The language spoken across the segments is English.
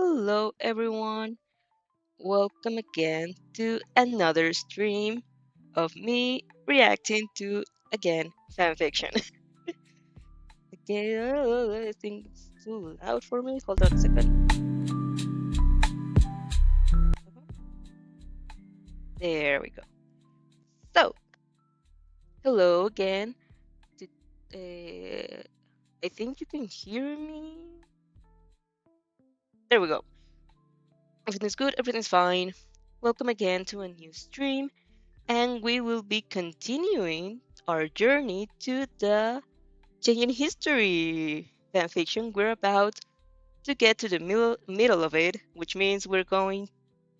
Hello, everyone. Welcome again to another stream of me reacting to, again, fanfiction. Okay, I think it's too loud for me. Hold on a second. There we go. So, hello again. To, I think you can hear me. There we go. Everything's good, everything's fine. Welcome again to a new stream, and we will be continuing our journey to the changing history fanfiction. We're about to get to the middle of it, which means we're going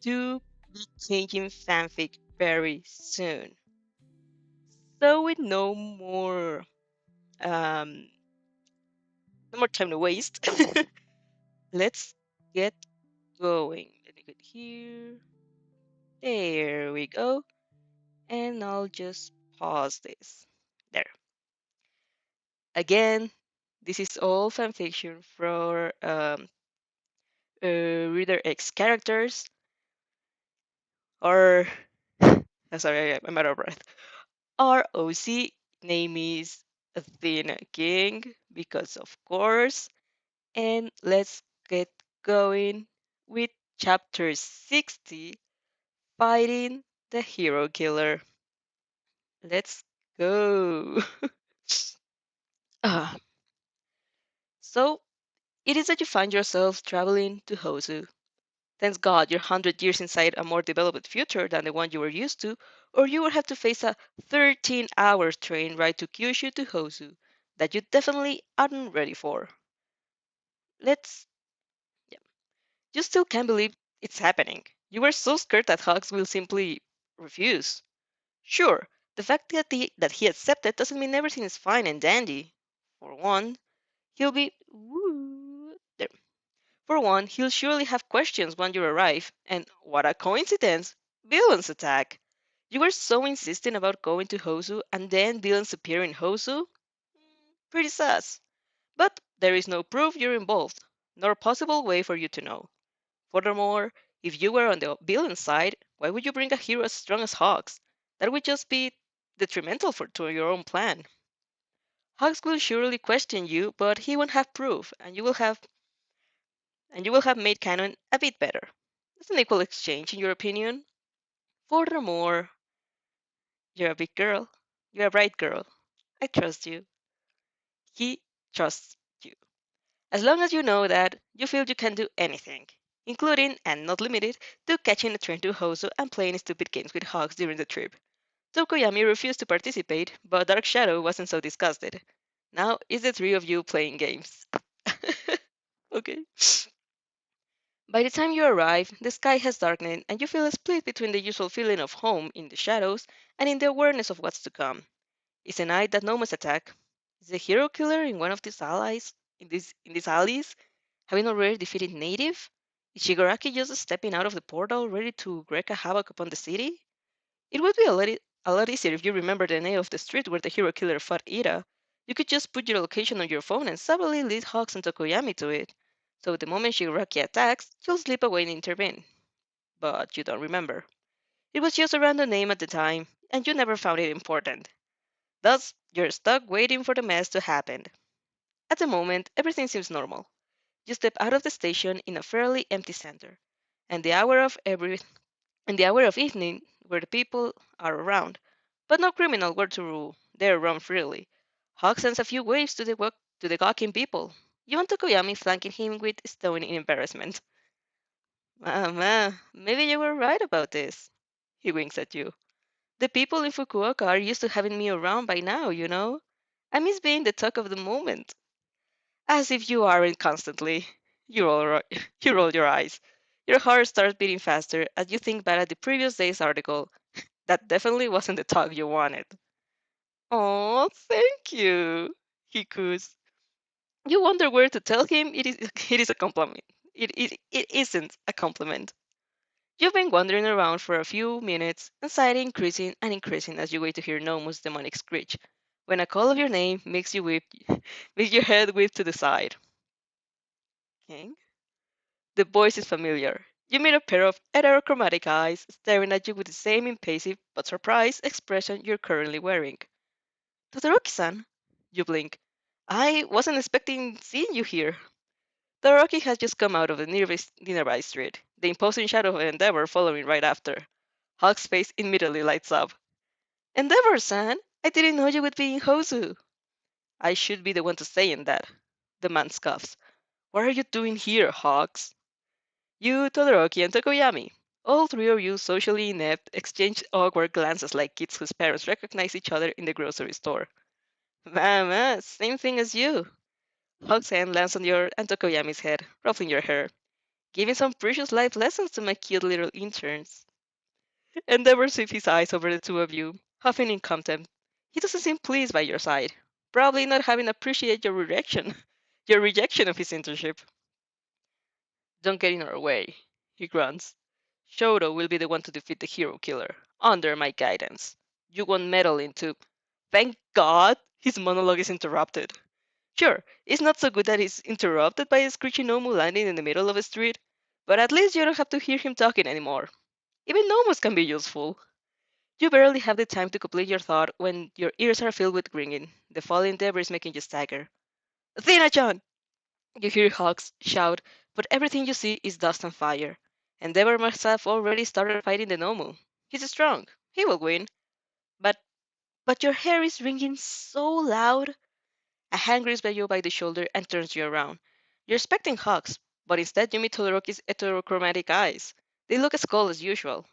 to be changing fanfic very soon. So with um, no more time to waste, let's get going. Let me get here. There we go. And I'll just pause this. There. Again, this is all fanfiction for Reader X characters, or sorry, I'm out of breath. Our OC name is Athena King, because of course. And let's get going with chapter 60, Fighting the Hero Killer. Let's go. Ah, so it is that you find yourself traveling to Hosu. Thanks God you're 100 years inside a more developed future than the one you were used to, or you would have to face a 13-hour train ride to Kyushu to Hosu that you definitely aren't ready for. Let's. Yeah. You still can't believe it's happening. You were so scared that Hugs will simply refuse. Sure, the fact that he accepted doesn't mean everything is fine and dandy. For one, he'll be. Woo, there. For one, he'll surely have questions when you arrive, and what a coincidence! Villains attack! You were so insistent about going to Hosu, and then villains appear in Hosu? Pretty sus. But there is no proof you're involved, nor possible way for you to know. Furthermore, if you were on the villain side, why would you bring a hero as strong as Hawks? That would just be detrimental to your own plan. Hawks will surely question you, but he won't have proof, and you will have made canon a bit better. It's an equal exchange, in your opinion. Furthermore, you're a big girl. You're a bright girl. I trust you. He trusts you. As long as you know that you feel you can do anything, including, and not limited, to catching a train to Hoso and playing stupid games with Hogs during the trip. Tokoyami refused to participate, but Dark Shadow wasn't so disgusted. Now it's the three of you playing games. Okay. By the time you arrive, the sky has darkened and you feel a split between the usual feeling of home in the shadows and in the awareness of what's to come. Is a night that no must attack? Is the hero killer in one of these allies in these alleys having already defeated Native? Is Shigaraki just stepping out of the portal ready to wreak a havoc upon the city? It would be a lot easier if you remember the name of the street where the hero killer fought Ira. You could just put your location on your phone and subtly lead Hawks and Tokoyami to it. So the moment Shigaraki attacks, you'll slip away and intervene. But you don't remember. It was just a random name at the time, and you never found it important. Thus, you're stuck waiting for the mess to happen. At the moment, everything seems normal. You step out of the station in a fairly empty center, and the hour of evening where the people are around, but no criminal were to dare roam freely. Hawk sends a few waves to the gawking people. You and Tokoyami flanking him with stone in embarrassment. Mama, maybe you were right about this. He winks at you. The people in Fukuoka are used to having me around by now, you know. I miss being the talk of the moment. As if you aren't constantly. You roll your eyes. Your heart starts beating faster as you think back at the previous day's article. That definitely wasn't the talk you wanted. Oh, thank you, he coos. You wonder where to tell him it is a compliment. It isn't a compliment. You've been wandering around for a few minutes, anxiety increasing and increasing as you wait to hear Nomu's demonic screech, when a call of your name makes you whip makes your head whip to the side. King? The voice is familiar. You meet a pair of heterochromatic eyes staring at you with the same impassive but surprised expression you're currently wearing. Todoroki-san, you blink. I wasn't expecting seeing you here. Todoroki has just come out of the nearby street, the imposing shadow of Endeavor following right after. Hulk's face immediately lights up. Endeavor-san, I didn't know you would be in Hozu. I should be the one to say in that. The man scoffs. What are you doing here, Hawks? You, Todoroki, and Tokoyami. All three of you, socially inept, exchange awkward glances like kids whose parents recognize each other in the grocery store. Mama, same thing as you. Hawk's hand lands on your and Tokoyami's head, ruffling your hair, giving some precious life lessons to my cute little interns. Endeavor sweeps his eyes over the two of you, huffing in contempt. He doesn't seem pleased by your side, probably not having appreciated your rejection, your rejection of his internship. Don't get in our way, he grunts. Shoto will be the one to defeat the hero killer, under my guidance. You won't meddle into. Thank God his monologue is interrupted. Sure, it's not so good that he's interrupted by a screeching Nomu landing in the middle of a street, but at least you don't have to hear him talking anymore. Even Nomus can be useful. You barely have the time to complete your thought when your ears are filled with ringing, the falling debris making you stagger. Athena-chan! You hear Hawks shout, but everything you see is dust and fire. Endeavor must have already started fighting the Nomu. He's strong. He will win. But but your hair is ringing so loud. A hand grabs you by the shoulder and turns you around. You're expecting Hawks, but instead you meet Todoroki's heterochromatic eyes. They look as cold as usual,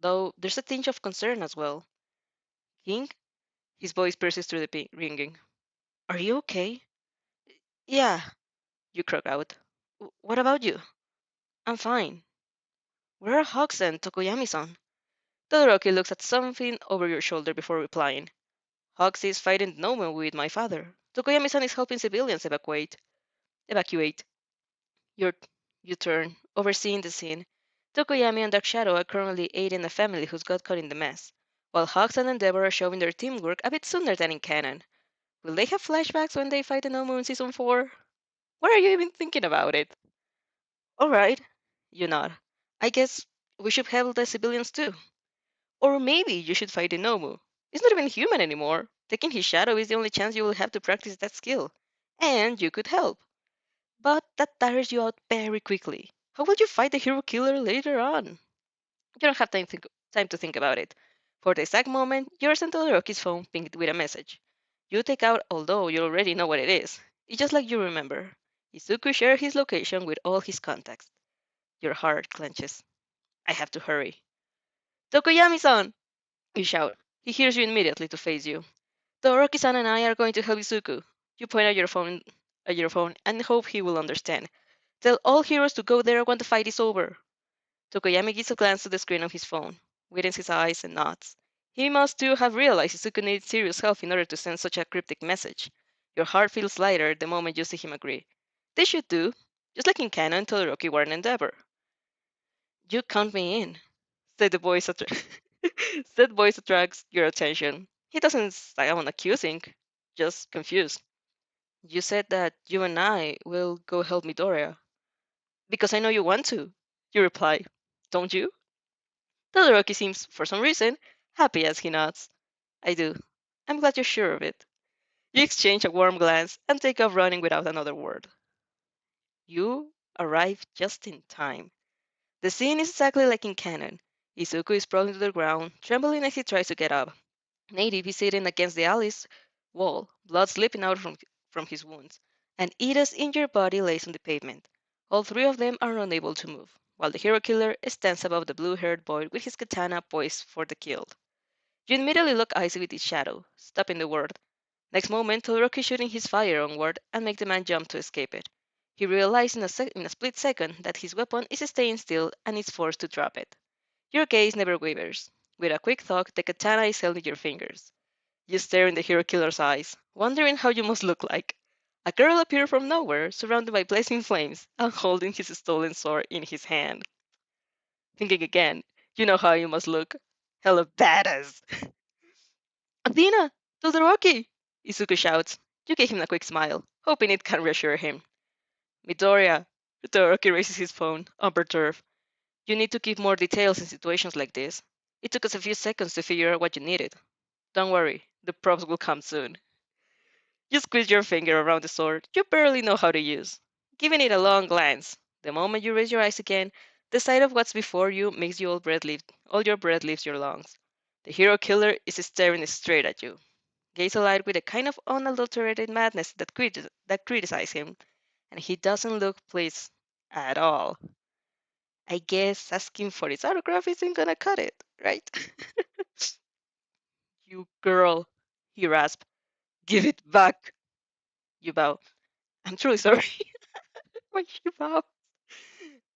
though there's a tinge of concern as well. King? His voice pierces through the ringing. Are you okay? Yeah, you croak out. What about you? I'm fine. Where are Hawks and Tokoyami-san? Todoroki looks at something over your shoulder before replying. Hawks is fighting the Nomu with my father. Tokoyami-san is helping civilians evacuate. Your, you turn, overseeing the scene. Tokoyami and Dark Shadow are currently aiding a family who's got caught in the mess, while Hawks and Endeavor are showing their teamwork a bit sooner than in canon. Will they have flashbacks when they fight the Nomu in Season 4? What are you even thinking about it? Alright, you nod. I guess we should help the civilians too. Or maybe you should fight the Nomu. He's not even human anymore. Taking his shadow is the only chance you will have to practice that skill. And you could help. But that tires you out very quickly. How will you fight the hero killer later on? You don't have time to think about it. For the exact moment, you're sent to Todoroki's phone pinged with a message. You take out, although you already know what it is. It's just like you remember. Izuku shared his location with all his contacts. Your heart clenches. I have to hurry. Tokoyami-san! You shout. He hears you immediately to face you. Todoroki-san and I are going to help Izuku. You point at your phone and hope he will understand. Tell all heroes to go there when the fight is over. Tokoyami gives a glance to the screen of his phone, widens his eyes, and nods. He must too have realized Izuku needed serious help in order to send such a cryptic message. Your heart feels lighter the moment you see him agree. They should do, just like in canon, Todoroki were an endeavor. You count me in, said the voice. Said voice attracts your attention. He doesn't sound accusing, just confused. You said that you and I will go help Midoriya. Because I know you want to, you reply. Don't you? Todoroki seems, for some reason, happy as he nods. I do. I'm glad you're sure of it. You exchange a warm glance and take off running without another word. You arrive just in time. The scene is exactly like in canon. Izuku is sprawling to the ground, trembling as he tries to get up. Native is sitting against the alley's wall, blood slipping out from his wounds, and Ida's injured body lays on the pavement. All three of them are unable to move, while the hero killer stands above the blue-haired boy with his katana poised for the kill. You immediately look eyes with his shadow, stopping the word. Next moment, Todoroki shooting his fire onward and make the man jump to escape it. He realizes in a split second that his weapon is staying still and is forced to drop it. Your gaze never wavers. With a quick thought, the katana is held in your fingers. You stare in the hero killer's eyes, wondering how you must look like. A girl appeared from nowhere, surrounded by blazing flames, and holding his stolen sword in his hand. Thinking again, you know how you must look. Hella badass. Athena! Todoroki! Izuku shouts. You give him a quick smile, hoping it can reassure him. Midoriya! Todoroki raises his phone, unperturbed. You need to give more details in situations like this. It took us a few seconds to figure out what you needed. Don't worry, the props will come soon. You squeeze your finger around the sword you barely know how to use, giving it a long glance. The moment you raise your eyes again, the sight of what's before you makes you all your breath leaves your lungs. The hero killer is staring straight at you, gaze alight with a kind of unadulterated madness that criticizes him, and he doesn't look pleased at all. I guess asking for his autograph isn't gonna cut it, right? You girl, he rasped. Give it back. You bow. I'm truly sorry. Why you bow?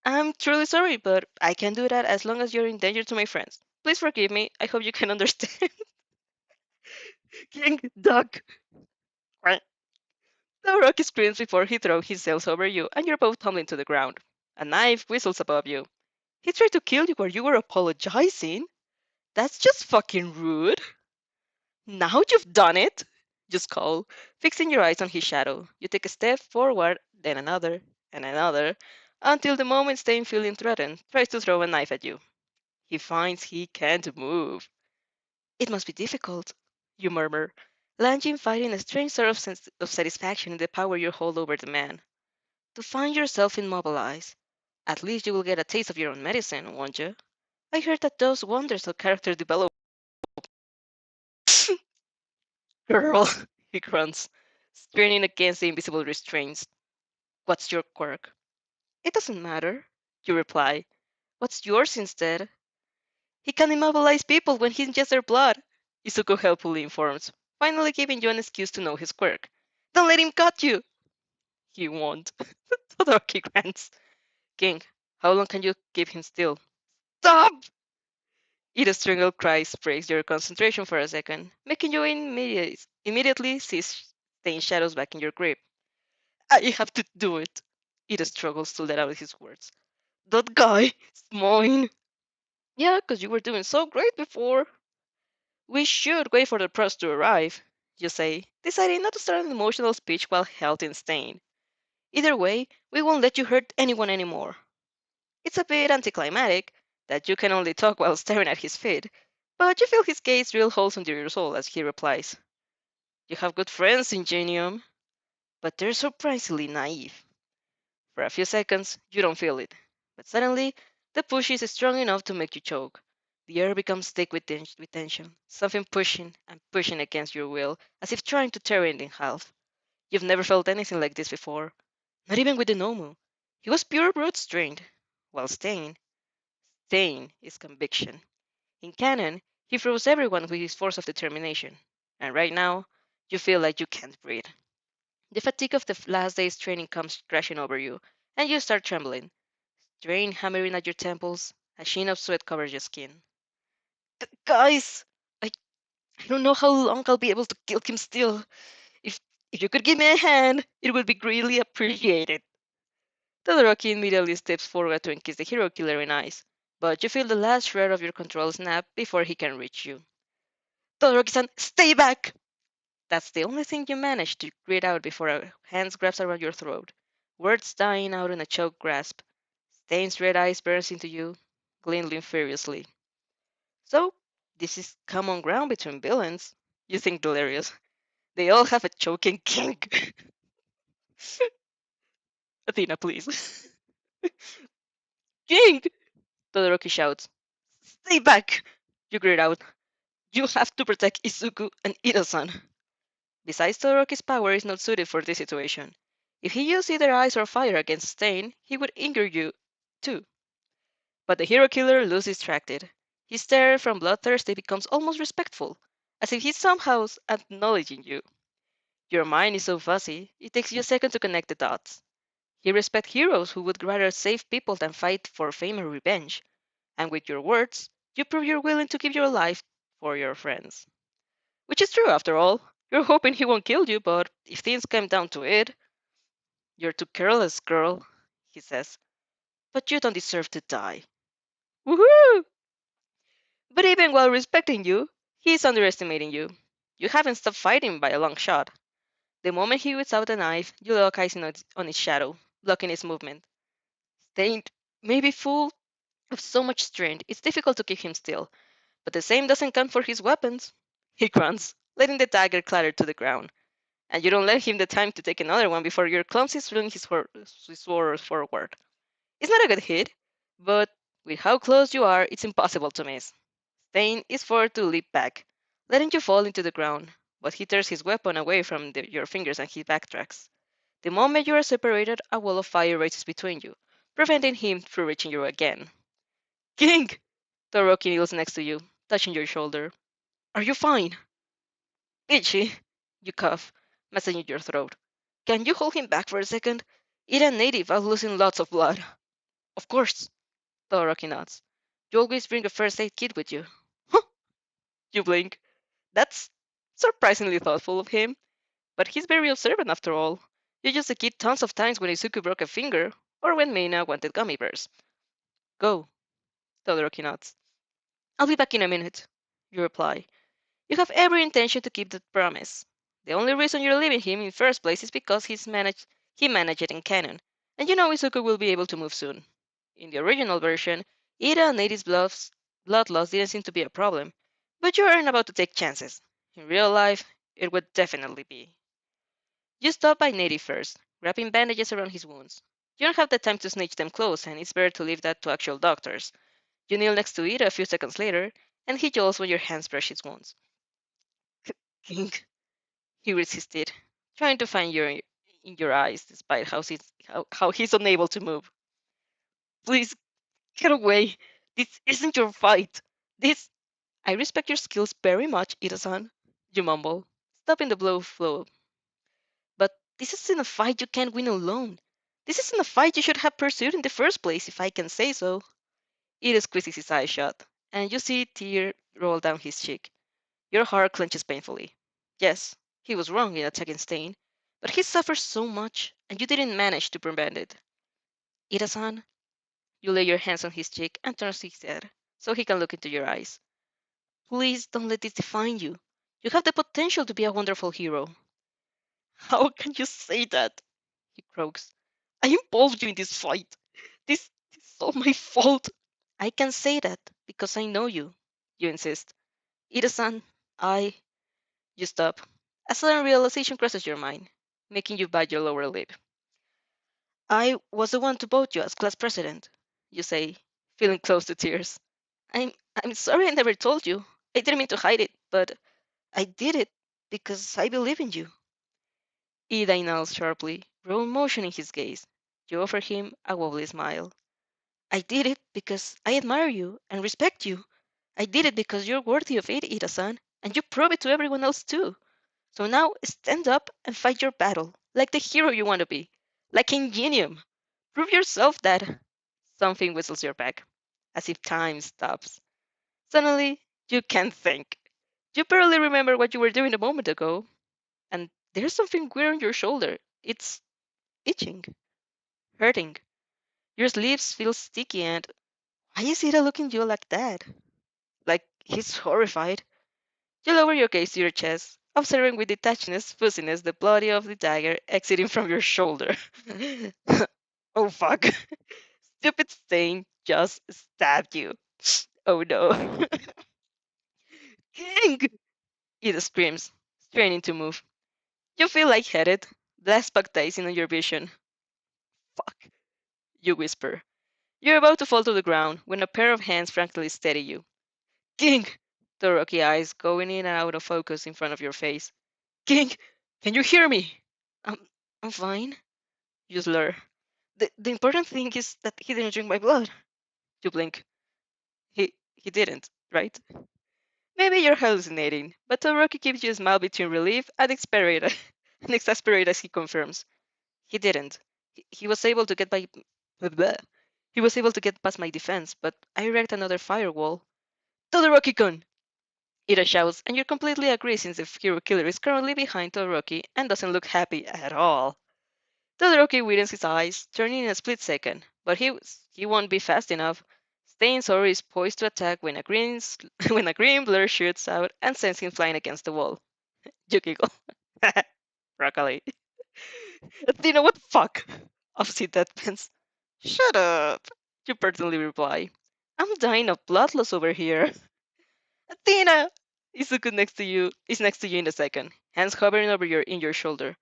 I'm truly sorry, but I can't do that as long as you're in danger to my friends. Please forgive me. I hope you can understand. King Duck. The rock screams before he throws himself over you, and you're both tumbling to the ground. A knife whistles above you. He tried to kill you while you were apologizing? That's just fucking rude. Now you've done it! You scowl, fixing your eyes on his shadow. You take a step forward, then another, and another, until the moment Stain, feeling threatened, tries to throw a knife at you. He finds he can't move. It must be difficult, you murmur, lunging, fighting a strange sort of sense of satisfaction in the power you hold over the man. To find yourself immobilized. At least you will get a taste of your own medicine, won't you? I heard that those wonders of character develop. Girl, he grunts, straining against the invisible restraints. What's your quirk? It doesn't matter, you reply. What's yours instead? He can immobilize people when he ingests their blood, Izuku helpfully informs, finally giving you an excuse to know his quirk. Don't let him cut you! He won't. Todoroki grants. King, how long can you keep him still? Stop! Ida strangled cry breaks your concentration for a second, making you immediately see Stain's shadows back in your grip. I have to do it. Ida struggles to let out his words. That guy is mine. Yeah, 'cause you were doing so great before. We should wait for the press to arrive, you say, deciding not to start an emotional speech while held in Stain. Either way, we won't let you hurt anyone anymore. It's a bit anticlimactic that you can only talk while staring at his feet, but you feel his gaze drill holes into your soul as he replies, You have good friends, Ingenium, but they're surprisingly naive. For a few seconds, you don't feel it, but suddenly, the push is strong enough to make you choke. The air becomes thick with tension, something pushing and pushing against your will, as if trying to tear it in half. You've never felt anything like this before, not even with the Nomu. He was pure brute strength, while Stain is conviction. In canon, he froze everyone with his force of determination, and right now, you feel like you can't breathe. The fatigue of the last day's training comes crashing over you, and you start trembling, strain hammering at your temples, a sheen of sweat covers your skin. Guys, I, I don't know how long I'll be able to kill him still. If if you could give me a hand, it would be greatly appreciated. Todoroki immediately steps forward to kiss the hero killer in eyes, but you feel the last shred of your control snap before he can reach you. Todoroki-san, stay back! That's the only thing you manage to grit out before a hand grabs around your throat, words dying out in a choked grasp. Stain's red eyes burns into you, glinting furiously. So, this is common ground between villains. You think delirious. They all have a choking kink. Athena, please. King! Todoroki shouts. Stay back! You grit out. You have to protect Izuku and Ida-san. Besides, Todoroki's power is not suited for this situation. If he used either ice or fire against Stain, he would injure you, too. But the hero killer loses distracted. His stare from bloodthirsty becomes almost respectful, as if he's somehow acknowledging you. Your mind is so fuzzy, it takes you a second to connect the dots. He respects heroes who would rather save people than fight for fame or revenge. And with your words, you prove you're willing to give your life for your friends. Which is true, after all. You're hoping he won't kill you, but if things come down to it, you're too careless, girl, he says. But you don't deserve to die. Woohoo! But even while respecting you, he's underestimating you. You haven't stopped fighting by a long shot. The moment he whips out a knife, you lock eyes on its shadow, blocking its movement. They may be full of so much strength, it's difficult to keep him still, but the same doesn't count for his weapons. He grunts, letting the dagger clatter to the ground. And you don't let him the time to take another one before you're clumsy swinging his sword forward. It's not a good hit, but with how close you are, it's impossible to miss. Stain is forced to leap back, letting you fall into the ground, but he tears his weapon away from your fingers and he backtracks. The moment you are separated, a wall of fire races between you, preventing him from reaching you again. King! Toroki kneels next to you, touching your shoulder. Are you fine? Itchy. You cough, messing in your throat. Can you hold him back for a second? Eat a native while losing lots of blood. Of course, Toroki nods. You always bring a first aid kit with you. Huh, you blink. That's surprisingly thoughtful of him, but he's very observant after all. You used the kit tons of times when Izuku broke a finger, or when Meina wanted gummy bears. Go, Todoroki nods. I'll be back in a minute, you reply. You have every intention to keep that promise. The only reason you're leaving him in first place is because he managed it in canon, and you know Izuku will be able to move soon. In the original version, Ida and Nadi's blood loss didn't seem to be a problem, but you aren't about to take chances. In real life, it would definitely be. You stop by Nady first, wrapping bandages around his wounds. You don't have the time to snitch them close, and it's better to leave that to actual doctors. You kneel next to Ida a few seconds later, and he jolts when your hands brush his wounds. King, he resisted, trying to find in your eyes despite how he's unable to move. Please, get away. This isn't your fight. This. I respect your skills very much, Ida-san, you mumble, stopping the blow flow. But this isn't a fight you can't win alone. This isn't a fight you should have pursued in the first place, if I can say so. Ida squeezes his eyes shut, and you see a tear roll down his cheek. Your heart clenches painfully. Yes, he was wrong in attacking Stain, but he suffers so much, and you didn't manage to prevent it. Ida-san, you lay your hands on his cheek and turn his head so he can look into your eyes. Please don't let this define you. You have the potential to be a wonderful hero. How can you say that? He croaks. I involved you in this fight. This is all my fault. I can say that because I know you, you insist. Ida-san, I. You stop. A sudden realization crosses your mind, making you bite your lower lip. I was the one to vote you as class president, you say, feeling close to tears. I'm I'm sorry I never told you. I didn't mean to hide it, but I did it because I believe in you. Ida nods sharply, raw emotion in his gaze. You offer him a wobbly smile. I did it because I admire you and respect you. I did it because you're worthy of it, Ida-san, and you prove it to everyone else too. So now stand up and fight your battle, like the hero you want to be, like Ingenium. Prove yourself that. Something whistles your back, as if time stops. Suddenly, you can't think. You barely remember what you were doing a moment ago, and there's something weird on your shoulder. It's itching, hurting. Your sleeves feel sticky, and why is Ida looking at you like that? Like he's horrified. You lower your gaze to your chest, observing with detachedness, fussiness, the body of the dagger exiting from your shoulder. Oh fuck. Stupid Stain just stabbed you. Oh no. King! Ida screams, straining to move. You feel lightheaded, black spark dicing on your vision. Fuck, you whisper. You're about to fall to the ground when a pair of hands frankly steady you. King! The rocky eyes going in and out of focus in front of your face. King, can you hear me? I'm, I'm fine. You slur. The important thing is that he didn't drink my blood. You blink. He didn't, right? Maybe you're hallucinating, but Todoroki gives you a smile between relief and exasperated, and exasperated as he confirms. He didn't. He was able to get by. Blah. He was able to get past my defense, but I erected another firewall. Todoroki-kun! Ida shouts, and you completely agree since the hero killer is currently behind Todoroki and doesn't look happy at all. Todoroki widens his eyes, turning in a split second, but he won't be fast enough. Stain's Ori is poised to attack when when a green blur shoots out and sends him flying against the wall. You giggle. Broccoli. You know what? Fuck. Opposite that pens. Shut up, you personally reply. I'm dying of blood loss over here. Athena! Izuku is next to you in a second, hands hovering over your in your shoulder.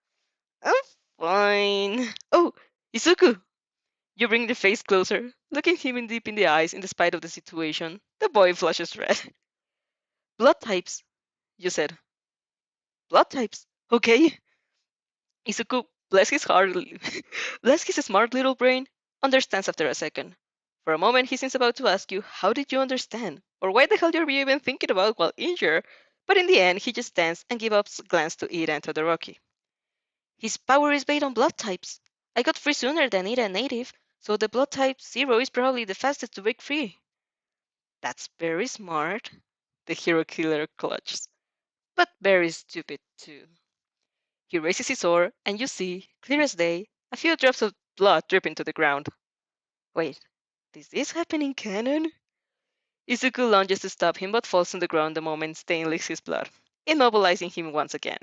I'm fine. Oh, Izuku! You bring the face closer, looking him in deep in the eyes in spite of the situation. The boy flushes red. Blood types, you said. Blood types. Okay. Izuku, bless his smart little brain, understands after a second. For a moment, he seems about to ask you, how did you understand? Or why the hell are you even thinking about while injured? But in the end, he just stands and gives up a glance to Ida and Todoroki. His power is based on blood types. I got free sooner than Ida native, so the blood type 0 is probably the fastest to break free. That's very smart, the hero killer clutches. But very stupid, too. He raises his oar, and you see, clear as day, a few drops of blood dripping to the ground. Wait, is this happening canon? Izuku lunges to stop him but falls on the ground the moment Stain licks his blood, immobilizing him once again.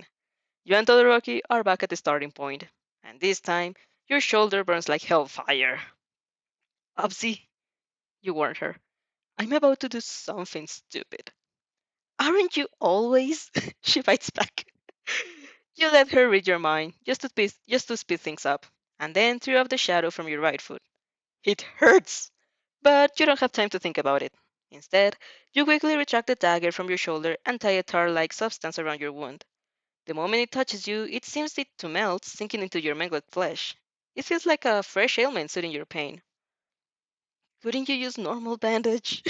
You and Todoroki are back at the starting point, and this time, your shoulder burns like hellfire. Upsy, you warn her. I'm about to do something stupid. Aren't you always? She fights back. You let her read your mind, just to speed things up, and then tear off the shadow from your right foot. It hurts! But you don't have time to think about it. Instead, you quickly retract the dagger from your shoulder and tie a tar-like substance around your wound. The moment it touches you, it seems it to melt, sinking into your mangled flesh. It feels like a fresh ailment soothing your pain. Couldn't you use normal bandage?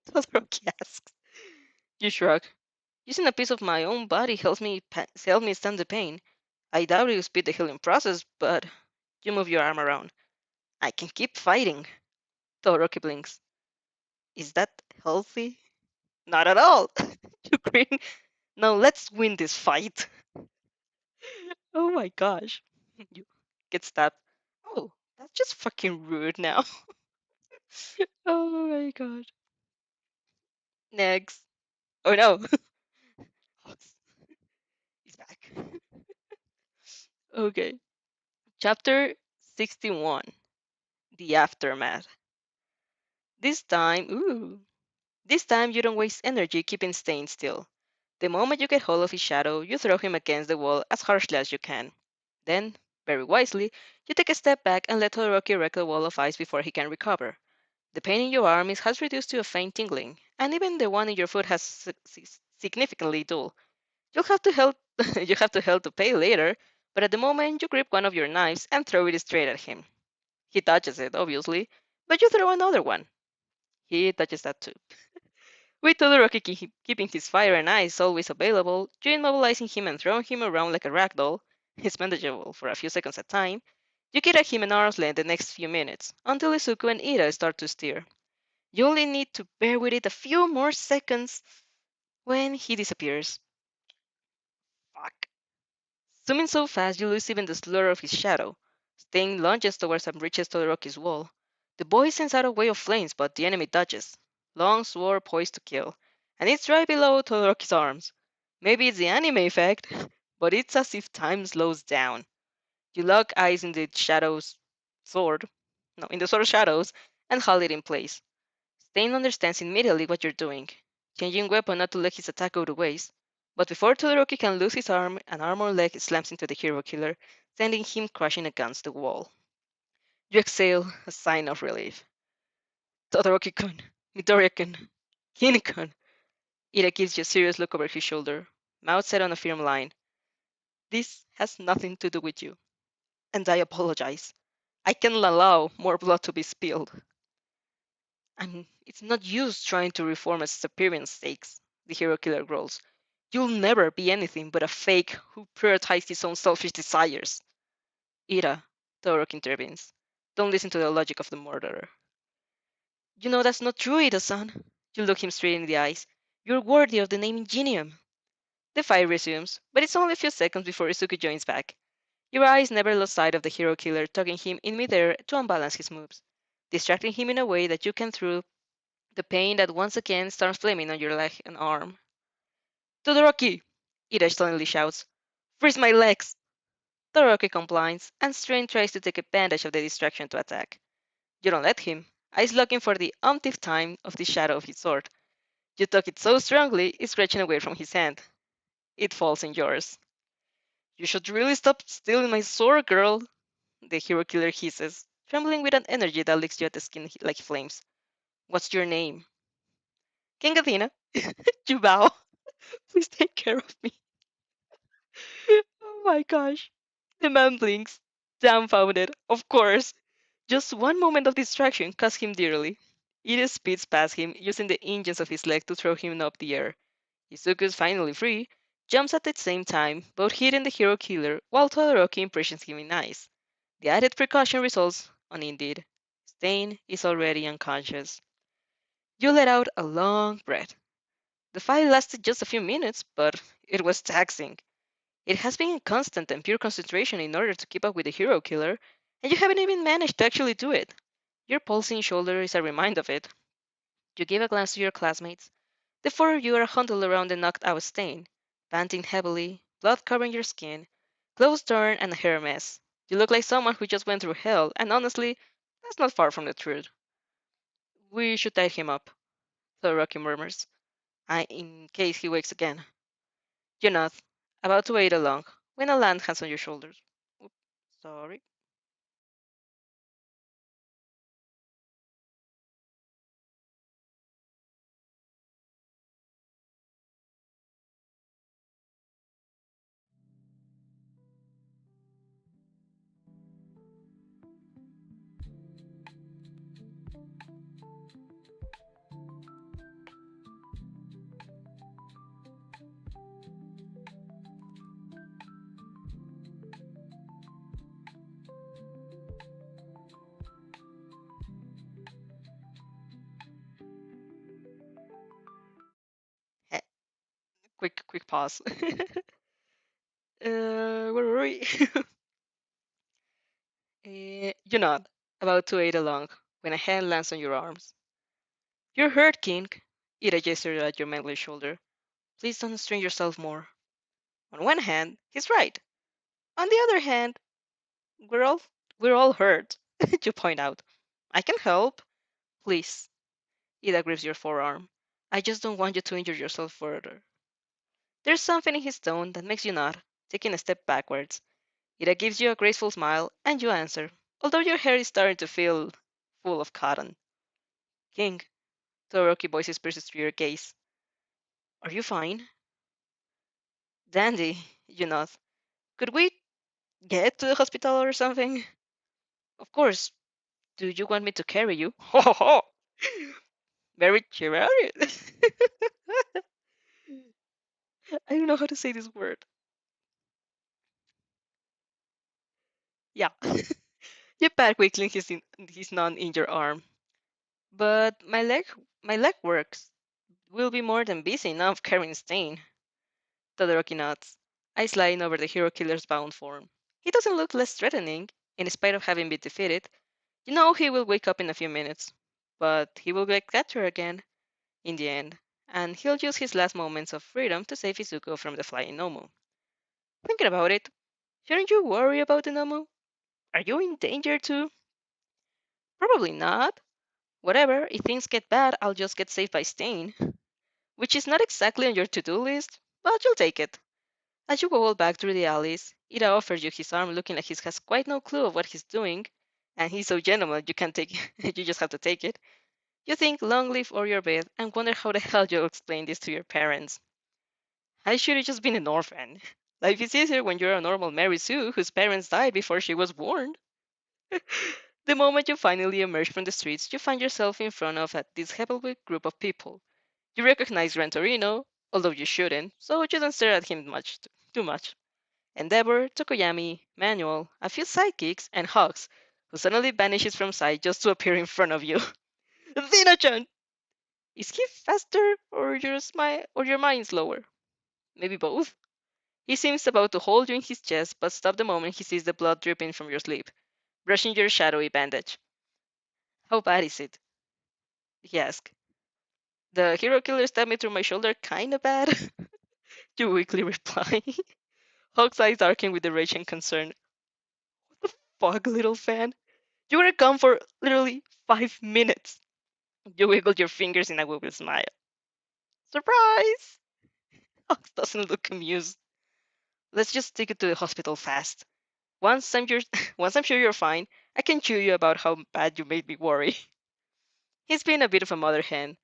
Todoroki asks. You shrug. Using a piece of my own body helps me stand the pain. I doubt it will speed the healing process, but you move your arm around. I can keep fighting. Todoroki blinks. Is that healthy? Not at all. You grin. Now let's win this fight. Oh my gosh. You get stabbed. Oh, that's just fucking rude now. Oh my god. Next. Oh no. He's back. Okay. Chapter 61. The Aftermath. This time, this time you don't waste energy keeping staying still. The moment you get hold of his shadow, you throw him against the wall as harshly as you can. Then, very wisely, you take a step back and let Todoroki wreck the wall of ice before he can recover. The pain in your arm has reduced to a faint tingling, and even the one in your foot has significantly dulled. You'll have to help you have to help to pay later, but at the moment you grip one of your knives and throw it straight at him. He touches it, obviously, but you throw another one. He touches that too. With Todoroki keeping his fire and ice always available, you immobilizing him and throwing him around like a rag doll, he's manageable for a few seconds at a time, you get at him an arm's length the next few minutes, until Izuku and Ida start to steer. You only need to bear with it a few more seconds when he disappears. Fuck. Zooming so fast you lose even the slur of his shadow. Sting lunges towards and reaches Todoroki's wall. The boy sends out a wave of flames, but the enemy dodges. Long sword poised to kill, and it's right below Todoroki's arms. Maybe it's the anime effect, but it's as if time slows down. You lock eyes in the shadows sword, no, in the sword shadows, and hold it in place. Stain understands immediately what you're doing, changing weapon not to let his attack go to waste. But before Todoroki can lose his arm, an armor leg slams into the hero killer, sending him crashing against the wall. You exhale, a sign of relief. Todoroki-kun, Midoriya-kun, Hine-kun. Ida gives you a serious look over his shoulder, mouth set on a firm line. This has nothing to do with you, and I apologize. I cannot allow more blood to be spilled. And it's not you trying to reform as appearance stakes, the hero killer growls. You'll never be anything but a fake who prioritizes his own selfish desires. Ira, Torok intervenes. Don't listen to the logic of the murderer. You know that's not true, Ida-san. You look him straight in the eyes. You're worthy of the name Ingenium. The fight resumes, but it's only a few seconds before Izuku joins back. Your eyes never lost sight of the hero killer, tugging him in midair to unbalance his moves, distracting him in a way that you can through the pain that once again starts flaming on your leg and arm. Todoroki! Ida suddenly shouts. Freeze my legs! Todoroki complies, and Strain tries to take advantage of the distraction to attack. You don't let him. Eyes looking for the umpteenth time of the shadow of his sword. You tuck it so strongly, it's stretching away from his hand. It falls in yours. You should really stop stealing my sword, girl, the hero killer hisses, trembling with an energy that licks you at the skin like flames. What's your name? King Athena. You bow. Please take care of me. Oh my gosh. The man blinks, dumbfounded. Of course. Just one moment of distraction cost him dearly. It speeds past him, using the hinges of his leg to throw him up the air. Izuku's finally free, jumps at the same time, both hitting the hero killer while Todoroki impressions him in eyes. The added precaution results on indeed. Stain is already unconscious. You let out a long breath. The fight lasted just a few minutes, but it was taxing. It has been in constant and pure concentration in order to keep up with the hero killer, and you haven't even managed to actually do it. Your pulsing shoulder is a reminder of it. You give a glance to your classmates. The four of you are huddled around the knocked out Stain, panting heavily, blood covering your skin, clothes torn and a hair mess. You look like someone who just went through hell, and honestly, that's not far from the truth. We should tie him up, Todoroki murmurs, in case he wakes again. You nod, about to wait along, when a hand hands on your shoulders. Oops, sorry. Eh, quick pause. Where were we? You nod, about to wait along, when a hand lands on your arms. You're hurt, King. Ida gestured at your manly shoulder. Please don't strain yourself more. On one hand, he's right. On the other hand, we're all we're all hurt. You point out. I can help. Please. Ida grips your forearm. I just don't want you to injure yourself further. There's something in his tone that makes you nod, taking a step backwards. Ida gives you a graceful smile, and you answer, although your hair is starting to feel full of cotton. King, Todoroki voices pierces through your gaze. Are you fine? Dandy, you nod. Could we get to the hospital or something? Of course. Do you want me to carry you? Ho ho ho! Very chivalrous. I don't know how to say this word. Yeah. You pat quickly his non-injured arm. But my leg works. We'll be more than busy enough carrying Stain. Todoroki nods, eyes sliding over the hero killer's bound form. He doesn't look less threatening, in spite of having been defeated. You know he will wake up in a few minutes, but he will get captured again in the end, and he'll use his last moments of freedom to save Izuku from the flying Nomu. Thinking about it, shouldn't you worry about the Nomu? Are you in danger too? Probably not. Whatever, if things get bad, I'll just get saved by Stain, which is not exactly on your to-do list, but you'll take it. As you walk back through the alleys, Ida offers you his arm looking like he has quite no clue of what he's doing, and he's so gentleman you can't take it, you just have to take it. You think long live or your bed and wonder how the hell you'll explain this to your parents. I should have just been an orphan. Life is easier when you're a normal Mary Sue whose parents died before she was born. The moment you finally emerge from the streets, you find yourself in front of a disheveled group of people. You recognize Gran Torino, although you shouldn't, so you don't stare at him too much. Endeavor, Tokoyami, Manuel, a few sidekicks, and Hawks, who suddenly vanishes from sight just to appear in front of you. Dina-chan! Is he faster, or your mind slower? Maybe both. He seems about to hold you in his chest, but stop the moment he sees the blood dripping from your sleeve, brushing your shadowy bandage. How bad is it? He asks. The hero killer stabbed me through my shoulder kinda bad. You weakly reply. Hawk's eyes darken with the rage and concern. What the fuck, little fan? You were gone for literally 5 minutes. You wiggled your fingers in a wicked smile. Surprise! Hawks doesn't look amused. Let's just take it to the hospital fast. Once I'm, your, once I'm sure you're fine, I can chew you about how bad you made me worry. He's been a bit of a mother hen,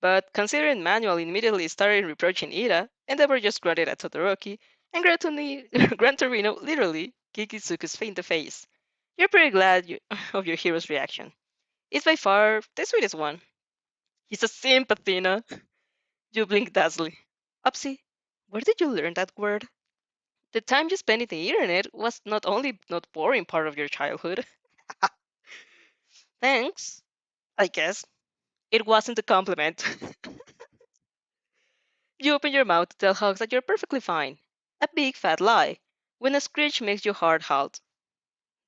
but considering Manuel immediately started reproaching Ida, Endeavor just grunted at Todoroki, and Gran Torino literally kicked Izuku's face in the face. You're pretty glad of your hero's reaction. It's by far the sweetest one. He's a simp, Athena. You blinked dazzling. Upsy, where did you learn that word? The time you spent in the internet was not only not boring part of your childhood. Thanks, I guess. It wasn't a compliment. You open your mouth to tell Hugs that you're perfectly fine. A big fat lie. When a screech makes your heart halt.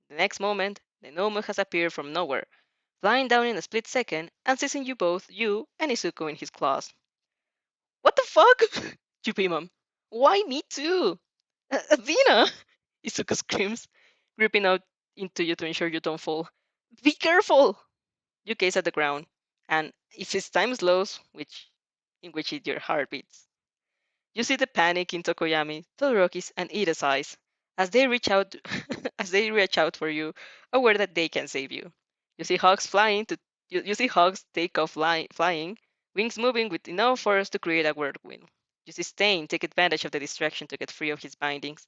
The next moment, the Nomu has appeared from nowhere, flying down in a split second and seizing you both, you and Izuku, in his claws. What the fuck? You beam him. Why me too? Athena! Izuku screams, gripping out into you to ensure you don't fall. Be careful! You gaze at the ground, and if his time slows, in which your heart beats, you see the panic in Tokoyami, Todoroki's, and Ida's eyes as they reach out as they reach out for you, aware that they can save you. You see Hogs flying to you see Hogs take off flying, wings moving with enough force to create a whirlwind. You see Stain take advantage of the distraction to get free of his bindings,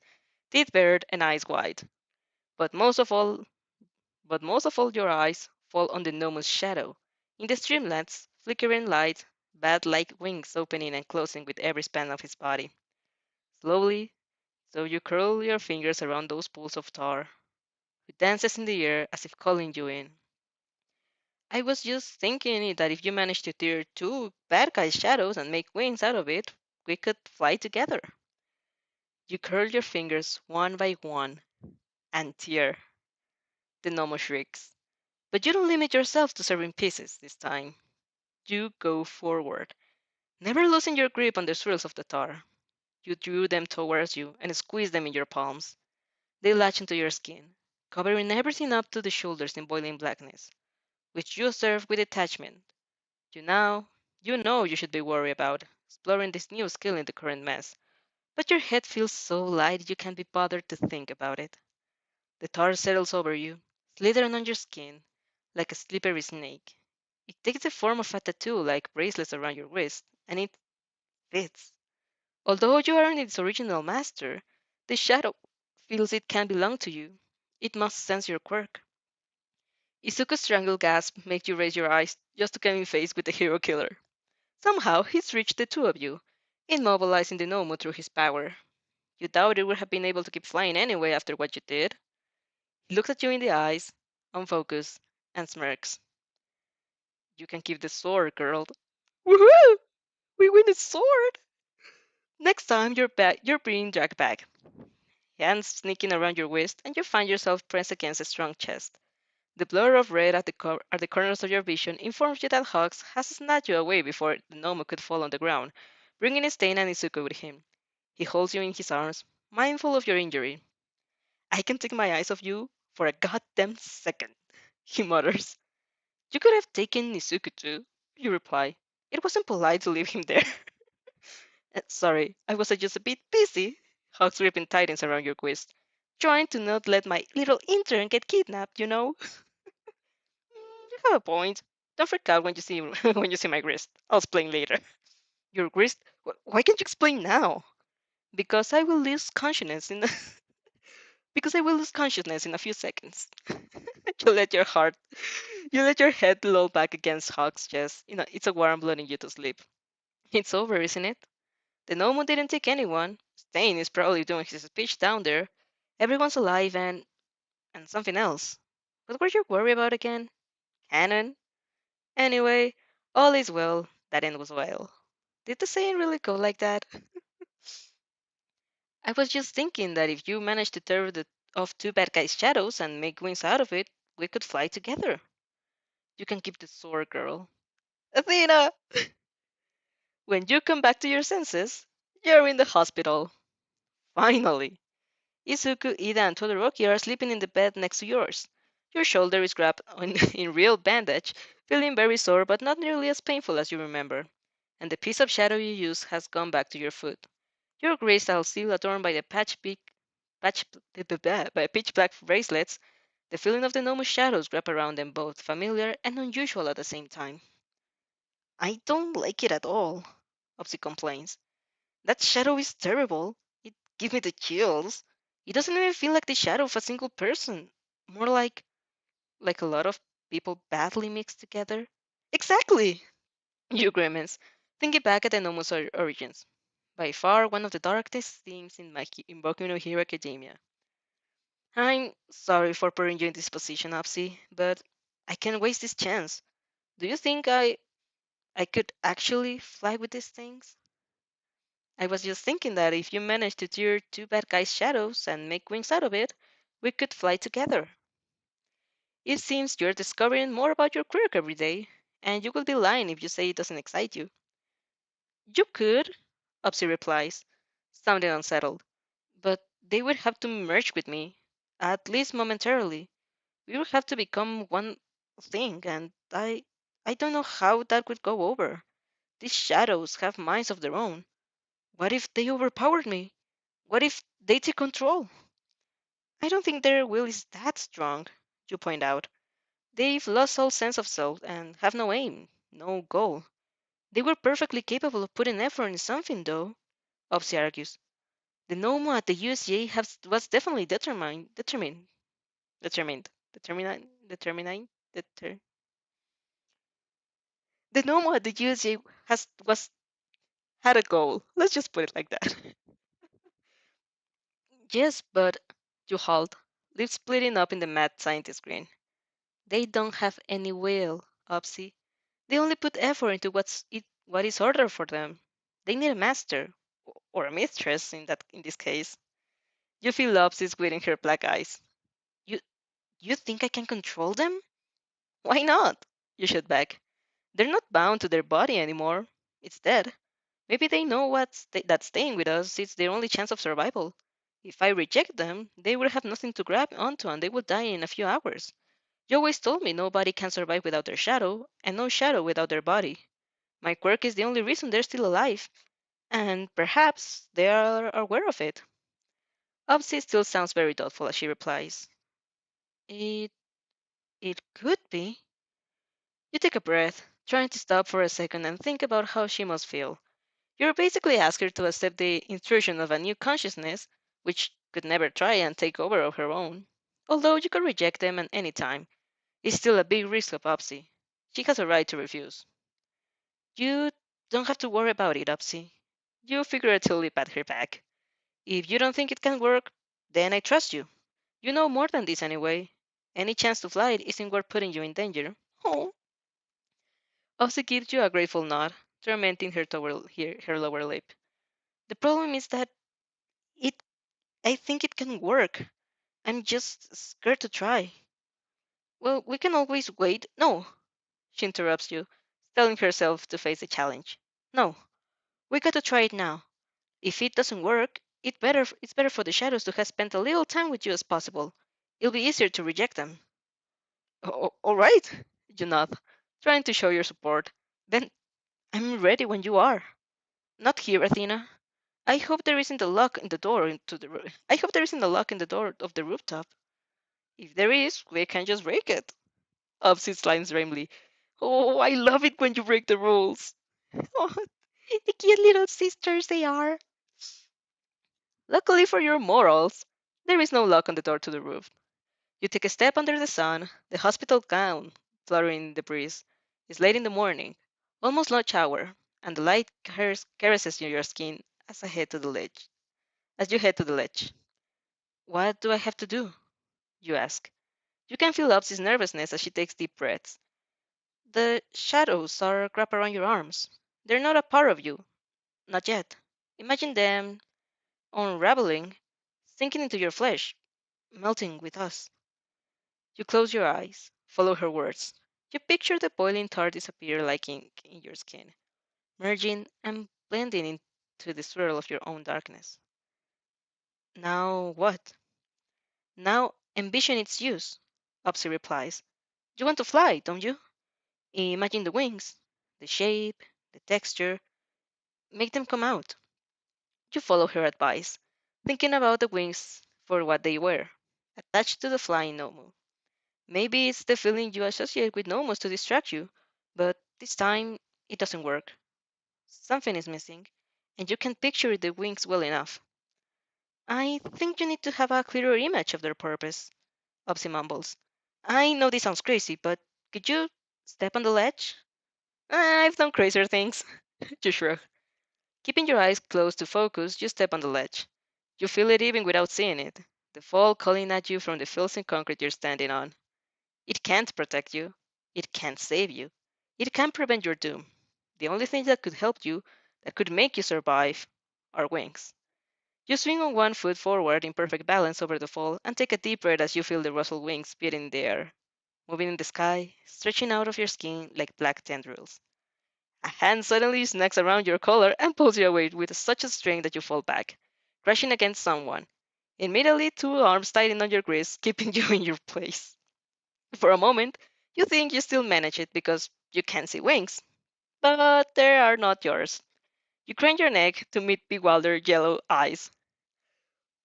teeth bared and eyes wide. But most of all, your eyes fall on the Nomu's shadow. In the streamlets, flickering light, bat-like wings opening and closing with every span of his body. Slowly, so you curl your fingers around those pools of tar, who dances in the air as if calling you in. I was just thinking that if you manage to tear two bad guys' shadows and make wings out of it, we could fly together. You curl your fingers one by one and tear. The Nomo shrieks. But you don't limit yourself to serving pieces this time. You go forward, never losing your grip on the swirls of the tar. You drew them towards you and squeeze them in your palms. They latch into your skin, covering everything up to the shoulders in boiling blackness, which you observe with detachment. You know you should be worried about exploring this new skill in the current mess, but your head feels so light you can't be bothered to think about it. The tar settles over you, slithering on your skin like a slippery snake. It takes the form of a tattoo like bracelets around your wrist, and it fits. Although you aren't its original master, the shadow feels it can belong to you. It must sense your quirk. Izuku's strangled gasp makes you raise your eyes just to come in face with the hero killer. Somehow he's reached the two of you, immobilizing the Nomu through his power. You doubt it would have been able to keep flying anyway after what you did. He looks at you in the eyes, unfocused, and smirks. You can keep the sword, girl. Woohoo! We win the sword! Next time you're being dragged back, hands sneaking around your waist, and you find yourself pressed against a strong chest. The blur of red at the corners of your vision informs you that Hawks has snatched you away before the Nomu could fall on the ground, bringing Stain and Izuku with him. He holds you in his arms, mindful of your injury. I can take my eyes off you for a goddamn second, he mutters. You could have taken Izuku too, you reply. It wasn't polite to leave him there. Sorry, I was just a bit busy. Hawks ripping tightens around your waist. Trying to not let my little intern get kidnapped, you know? You have a point. Don't freak out when you see when you see my wrist. I'll explain later. Your wrist? Why can't you explain now? Because I will lose consciousness in because I will lose consciousness in a few seconds. you let your heart, you let your head loll back against Hawk's chest. It's a warm blood in you to sleep. It's over, isn't it? The Nomo didn't take anyone. Stain is probably doing his speech down there. Everyone's alive and something else. What were you worried about again? Canon? Anyway, all is well that ends well. Did the saying really go like that? I was just thinking that if you managed to tear off two bad guys' shadows and make wings out of it, we could fly together. You can keep the sword, girl. Athena! When you come back to your senses, you're in the hospital. Finally. Izuku, Ida, and Todoroki are sleeping in the bed next to yours. Your shoulder is wrapped in real bandage, feeling very sore but not nearly as painful as you remember, and the piece of shadow you used has gone back to your foot. Your gray style still adorned by the patch, by pitch black bracelets, the feeling of the enormous shadows wrap around them both familiar and unusual at the same time. I don't like it at all, Opsy complains. That shadow is terrible. It gives me the chills. It doesn't even feel like the shadow of a single person. More like a lot of people badly mixed together. Exactly, you grimace, thinking back at the Nomo's origins. By far one of the darkest themes in Boku no Hero Academia. I'm sorry for putting you in this position, Opsy, but I can't waste this chance. Do you think I could actually fly with these things? I was just thinking that if you manage to tear two bad guys' shadows and make wings out of it, we could fly together. It seems you're discovering more about your quirk every day, and you will be lying if you say it doesn't excite you. You could, Upsy replies, sounding unsettled, but they would have to merge with me, at least momentarily. We would have to become one thing, and I don't know how that would go over. These shadows have minds of their own. What if they overpowered me? What if they take control? I don't think their will is that strong, you point out. They've lost all sense of self and have no aim, no goal. They were perfectly capable of putting effort in something, though, Opsy argues. The Nomo at the USGA was definitely determined, deter, the Nomo at the USGA had a goal. Let's just put it like that. Yes, but you halt, lips splitting up in the mad scientist grin. They don't have any will, Opsy. They only put effort into what is ordered for them. They need a master or a mistress in this case. You feel Opsy squinting her black eyes. You you think I can control them? Why not? You should back. They're not bound to their body anymore. It's dead. Maybe they know that staying with us is their only chance of survival. If I reject them, they will have nothing to grab onto and they will die in a few hours. You always told me nobody can survive without their shadow, and no shadow without their body. My quirk is the only reason they're still alive, and perhaps they are aware of it. Upsy still sounds very thoughtful as she replies, It it could be. You take a breath, trying to stop for a second and think about how she must feel. You're basically asking her to accept the intrusion of a new consciousness, which could never try and take over of her own. Although you could reject them at any time, it's still a big risk of Upsy. She has a right to refuse. You don't have to worry about it, Upsy. You figuratively pat her back. If you don't think it can work, then I trust you. You know more than this anyway. Any chance to fly it isn't worth putting you in danger. Oh. Upsy gives you a grateful nod, tormenting her lower lip. The problem is that it I think it can work. I'm just scared to try. Well, we can always wait. No, she interrupts you, telling herself to face the challenge. No, we got to try it now. If it doesn't work, it's better for the shadows to have spent a little time with you as possible. It'll be easier to reject them. All right, you nod, trying to show your support. Then I'm ready when you are. Not here, Athena. I hope there isn't a lock in the door into the roof. I hope there isn't a lock in the door of the rooftop. If there is, we can just break it. Upsy slimes grimly. Oh, I love it when you break the rules. Oh, the cute little sisters they are. Luckily for your morals, there is no lock on the door to the roof. You take a step under the sun, the hospital gown fluttering in the breeze. It's late in the morning, almost lunch hour, and the light caresses your skin as you head to the ledge. What do I have to do? You ask. You can feel Upsy's nervousness as she takes deep breaths. The shadows are wrapped around your arms. They're not a part of you, not yet. Imagine them unraveling, sinking into your flesh, melting with us. You close your eyes, follow her words. You picture the boiling tar disappear like ink in your skin, merging and blending into the swirl of your own darkness. Now what? Now envision its use. Upsy replies. You want to fly, don't you? Imagine the wings, the shape, the texture. Make them come out. You follow her advice, thinking about the wings for what they were, attached to the flying Nomu. Maybe it's the feeling you associate with Nomos to distract you, but this time it doesn't work. Something is missing, and you can't picture the wings well enough. I think you need to have a clearer image of their purpose, Upsy mumbles. I know this sounds crazy, but could you step on the ledge? I've done crazier things. You shrug. Keeping your eyes closed to focus, you step on the ledge. You feel it even without seeing it. The fall calling at you from the fields and concrete you're standing on. It can't protect you. It can't save you. It can't prevent your doom. The only thing that could help you, that could make you survive, are wings. You swing on one foot forward in perfect balance over the fall and take a deep breath as you feel the rustled wings beating in the air, moving in the sky, stretching out of your skin like black tendrils. A hand suddenly snags around your collar and pulls you away with such a strain that you fall back, crashing against someone. Immediately, two arms tighten on your wrists, keeping you in your place. For a moment, you think you still manage it because you can see wings, but they are not yours. You crane your neck to meet bewildered yellow eyes.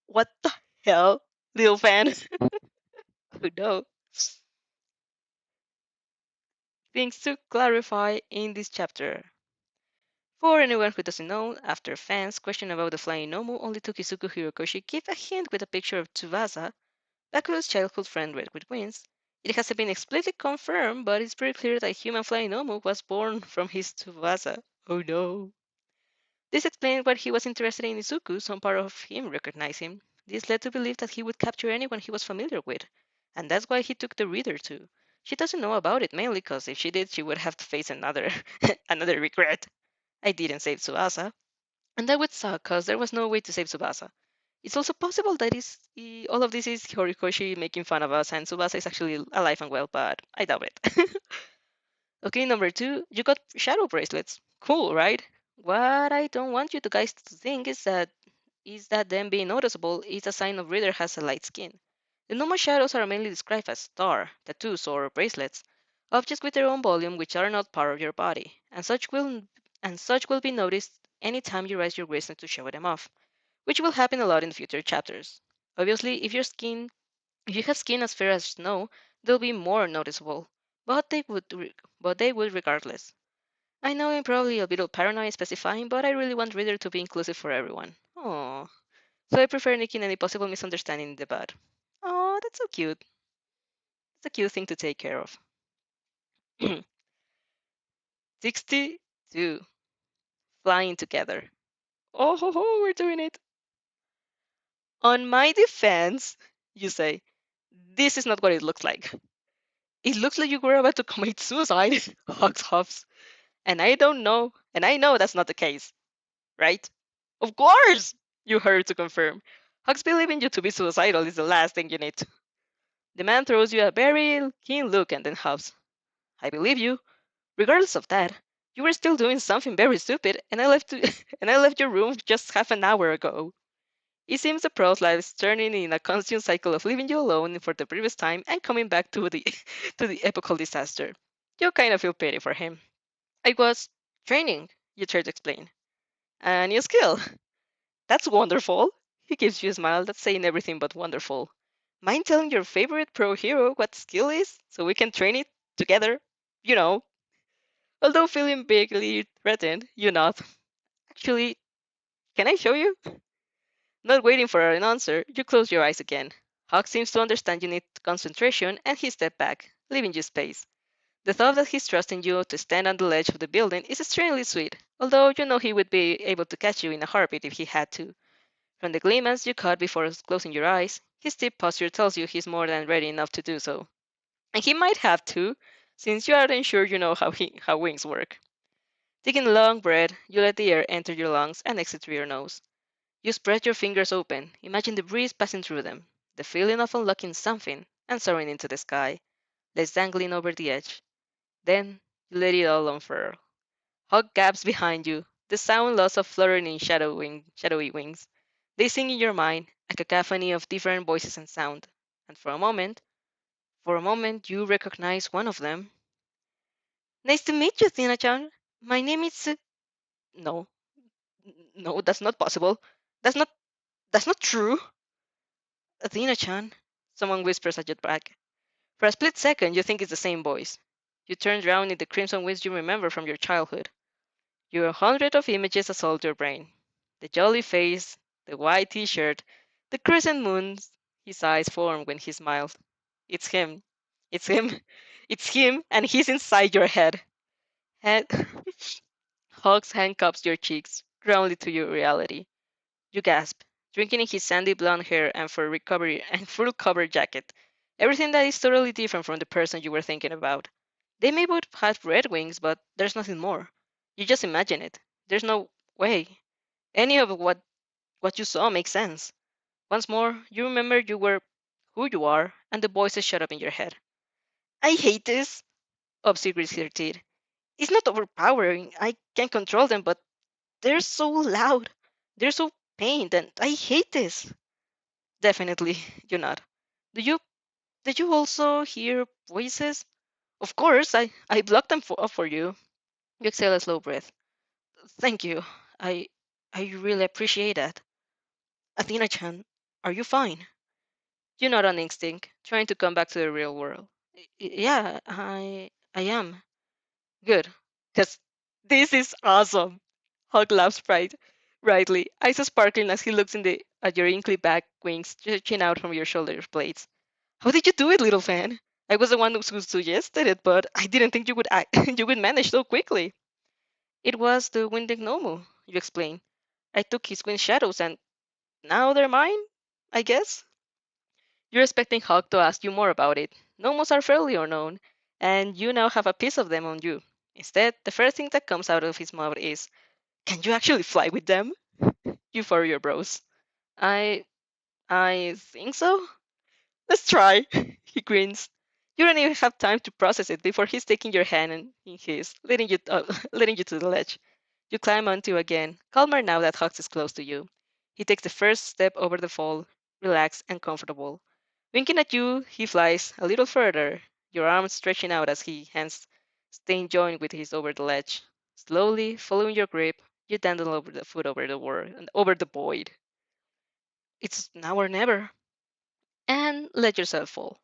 What the hell, little fan? Oh no. Things to clarify in this chapter. For anyone who doesn't know, after fans' question about the flying Nomu only took Izuku Hirokoshi gave a hint with a picture of Tsubasa, Bakuro's childhood friend Red with wings, it hasn't been explicitly confirmed, but it's pretty clear that human flying Nomu was born from his Tsubasa. Oh no. This explained why he was interested in Izuku, some part of him recognized him. This led to believe that he would capture anyone he was familiar with, and that's why he took the reader too. She doesn't know about it mainly because if she did, she would have to face another another regret. I didn't save Tsubasa, and that would suck because there was no way to save Tsubasa. It's also possible that all of this is Horikoshi making fun of us, and Tsubasa is actually alive and well, but I doubt it. Okay, number two, you got shadow bracelets. Cool, right? What I don't want you to guys to think is that them being noticeable is a sign of reader has a light skin. The normal shadows are mainly described as star, tattoos, or bracelets, objects with their own volume which are not part of your body, and such will be noticed anytime you raise your wrist to show them off, which will happen a lot in future chapters. Obviously, if you have skin as fair as snow, they'll be more noticeable, but they would regardless. I know I'm probably a bit paranoid specifying, but I really want reader to be inclusive for everyone. Oh, so I prefer nicking any possible misunderstanding in the bud. Oh, that's so cute. It's a cute thing to take care of. 62. Flying together. Oh, ho, ho, we're doing it. On my defense, you say, this is not what it looks like. It looks like you were about to commit suicide, Hugs huffs. And I know that's not the case, right? Of course! You hurry to confirm. Hugs believing you to be suicidal is the last thing you need. The man throws you a very keen look and then huffs. I believe you. Regardless of that, you were still doing something very stupid, and I left and I left your room just half an hour ago. It seems the pro's life is turning in a constant cycle of leaving you alone for the previous time and coming back to the to the epochal disaster. You kind of feel pity for him. I was training, you try to explain. A new skill. That's wonderful. He gives you a smile that's saying everything but wonderful. Mind telling your favorite pro hero what skill is so we can train it together? You know. Although feeling vaguely threatened, you nod. Actually, can I show you? Not waiting for an answer, you close your eyes again. Hawk seems to understand you need concentration and he steps back, leaving you space. The thought that he's trusting you to stand on the ledge of the building is extremely sweet, although you know he would be able to catch you in a heartbeat if he had to. From the glimpse you caught before closing your eyes, his stiff posture tells you he's more than ready enough to do so. And he might have to, since you aren't sure you know how wings work. Taking a long breath, you let the air enter your lungs and exit through your nose. You spread your fingers open, imagine the breeze passing through them, the feeling of unlocking something and soaring into the sky, legs dangling over the edge. Then you let it all unfurl. Hug gaps behind you, the sound loss of fluttering shadowy wings. They sing in your mind, a cacophony of different voices and sound. And For a moment, you recognize one of them. Nice to meet you, Tina-chan. My name is... No, no, that's not possible. That's not, that's not true. Athena-chan, someone whispers at your back. For a split second, you think it's the same voice. You turn around in the crimson winds you remember from your childhood. Your hundred of images assault your brain. The jolly face, the white t-shirt, the crescent moons. His eyes form when he smiled. It's him. It's him. It's him, and he's inside your head. Head hugs handcuffs your cheeks, grounded to your reality. You gasp, drinking in his sandy blonde hair and fur recovery and full cover jacket. Everything that is totally different from the person you were thinking about. They may both have red wings, but there's nothing more. You just imagine it. There's no way. Any of what you saw makes sense. Once more, you remember you were who you are, and the voices shut up in your head. I hate this, Obsi grits her teeth. It's not overpowering. I can control them, but they're so loud. They're so pained, and I hate this. Definitely, you nod. Do you did you also hear voices? Of course, I blocked them for you. You exhale a slow breath. Thank you. I I really appreciate that. Athena-chan, are you fine? You nod on instinct, trying to come back to the real world. Yeah, I am. Good. Cause this is awesome. Hulk laughs brightly, eyes sparkling as he looks at your inkly back wings stretching out from your shoulder blades. How did you do it, little fan? I was the one who suggested it, but I didn't think you would manage so quickly. It was the winged Nomu, you explain. I took his wing shadows and now they're mine, I guess. You're expecting Hawk to ask you more about it. Gnomos are fairly unknown, and you now have a piece of them on you. Instead, the first thing that comes out of his mouth is, can you actually fly with them? You furrow your brows. I I think so. Let's try. He grins. You don't even have time to process it before he's taking your hand in his, leading you to the ledge. You climb onto again, calmer now that Hux is close to you. He takes the first step over the fall, relaxed and comfortable. Winking at you, he flies a little further, your arms stretching out as he hands staying joined with his over the ledge. Slowly, following your grip, you dandle over the foot over the void. It's now or never. And let yourself fall.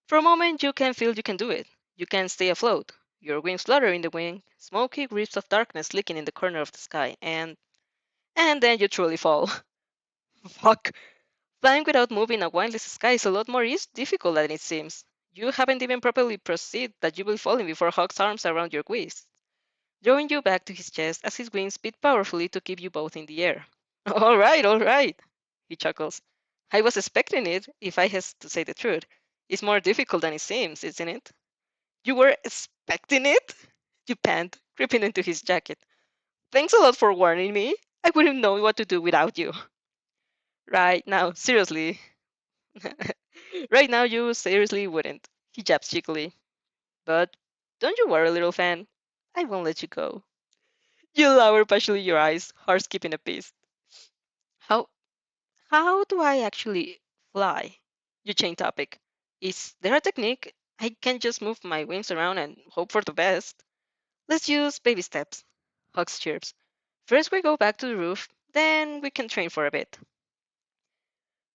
For a moment, you can feel you can do it. You can stay afloat. Your wings flutter in the wind, smoky wisps of darkness licking in the corner of the sky, and then you truly fall. Fuck. Flying without moving a windless sky is a lot more difficult than it seems. You haven't even properly perceived that you will fall before Hawk's arms around your waist, drawing you back to his chest as his wings beat powerfully to keep you both in the air. All right, he chuckles. I was expecting it, if I has to say the truth. It's more difficult than it seems, isn't it? You were expecting it? You pant, creeping into his jacket. Thanks a lot for warning me. I wouldn't know what to do without you. Right now, seriously. Right now, you seriously wouldn't. He jabs cheekily. But don't you worry, little fan. I won't let you go. You lower partially your eyes, heart skipping a piece. How how do I actually fly? You change topic. Is there a technique? I can just move my wings around and hope for the best. Let's use baby steps. Hugs chirps. First we go back to the roof, then we can train for a bit.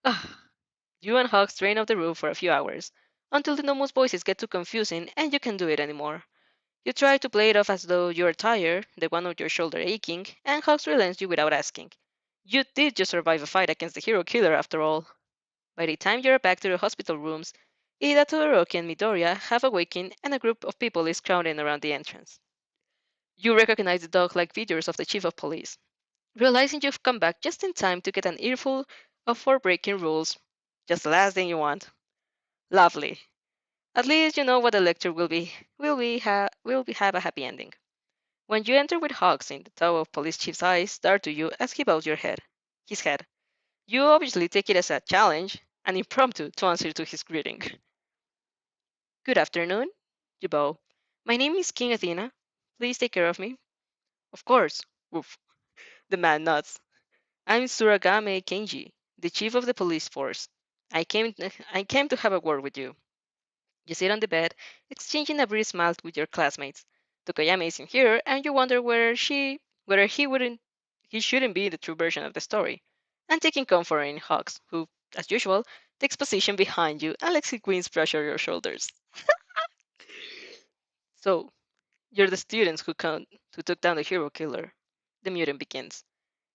Ah, you and Hugs train off the roof for a few hours, until the Nomo's voices get too confusing and you can't do it anymore. You try to play it off as though you're tired, the one on your shoulder aching, and Hugs relents you without asking. You did just survive a fight against the hero killer after all. By the time you're back to the hospital rooms, Ida, Todoroki, and Midoriya have awakened and a group of people is crowding around the entrance. You recognize the dog-like features of the chief of police. Realizing you've come back just in time to get an earful of for breaking rules, just the last thing you want. Lovely. At least you know what the lecture will be have a happy ending. When you enter with Hawks in the tow of police chief's eyes stare to you as he bows his head. You obviously take it as a challenge, an impromptu to answer to his greeting. Good afternoon, you bow. My name is King Athena. Please take care of me. Of course. Woof. The man nods. I'm Suragame Kenji, the chief of the police force. I came to have a word with you. You sit on the bed, exchanging a brief smile with your classmates. Tokoyami isn't here, and you wonder whether he shouldn't be the true version of the story. And taking comfort in Hawks, who, as usual, takes position behind you and lets his wings pressure your shoulders. So, you're the students who took down the hero killer. The mutant begins.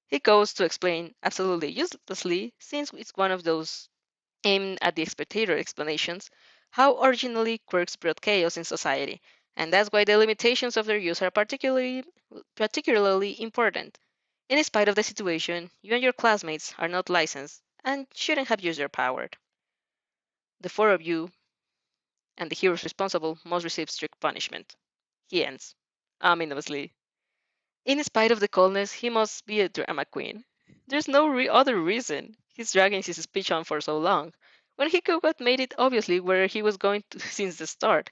He goes to explain absolutely uselessly, since it's one of those aimed at the spectator explanations, how originally quirks brought chaos in society, and that's why the limitations of their use are particularly important. In spite of the situation, you and your classmates are not licensed and shouldn't have used their power. The four of you and the heroes responsible must receive strict punishment. He ends, ominously. In spite of the coldness, he must be a drama queen. There's no other reason. He's dragging his speech on for so long, when he could have made it obviously where he was going to since the start.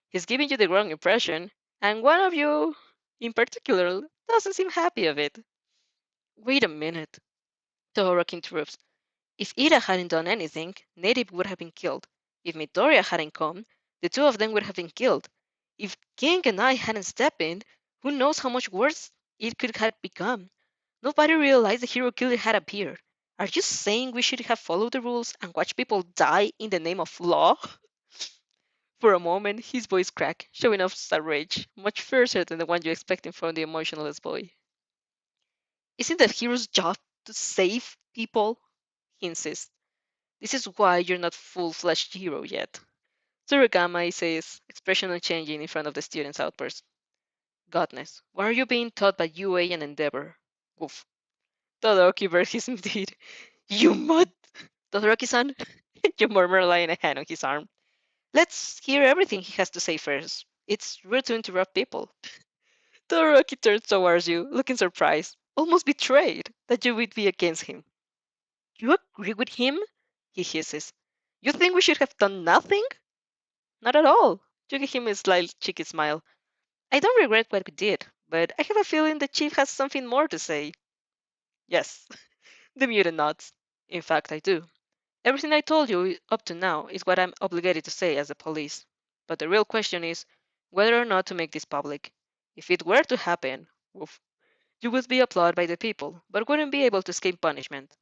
He's giving you the wrong impression, and one of you, in particular, doesn't seem happy of it. Wait a minute, Todoroki interrupts. If Ida hadn't done anything, Native would have been killed. If Midoriya hadn't come, the two of them would have been killed. If King and I hadn't stepped in, who knows how much worse it could have become. Nobody realized the hero killer had appeared. Are you saying we should have followed the rules and watched people die in the name of law? For a moment, his voice cracked, showing off a rage, much fiercer than the one you expected from the emotionless boy. Isn't the hero's job to save people? He insists. This is why you're not full-fledged hero yet. Tsurugama says, expression unchanging in front of the student's outburst. Godness, what are you being taught by UA and Endeavor? Woof. Todoroki burst his teeth. You mud! Todoroki-san, you murmur, laying a hand on his arm. Let's hear everything he has to say first. It's rude to interrupt people. Todoroki turns towards you, looking surprised, almost betrayed that you would be against him. You agree with him? He hisses. You think we should have done nothing? Not at all. You give him a slight cheeky smile. I don't regret what we did, but I have a feeling the chief has something more to say. Yes, the mutant nods. In fact, I do. Everything I told you up to now is what I'm obligated to say as the police. But the real question is whether or not to make this public. If it were to happen, woof, you would be applauded by the people, but wouldn't be able to escape punishment.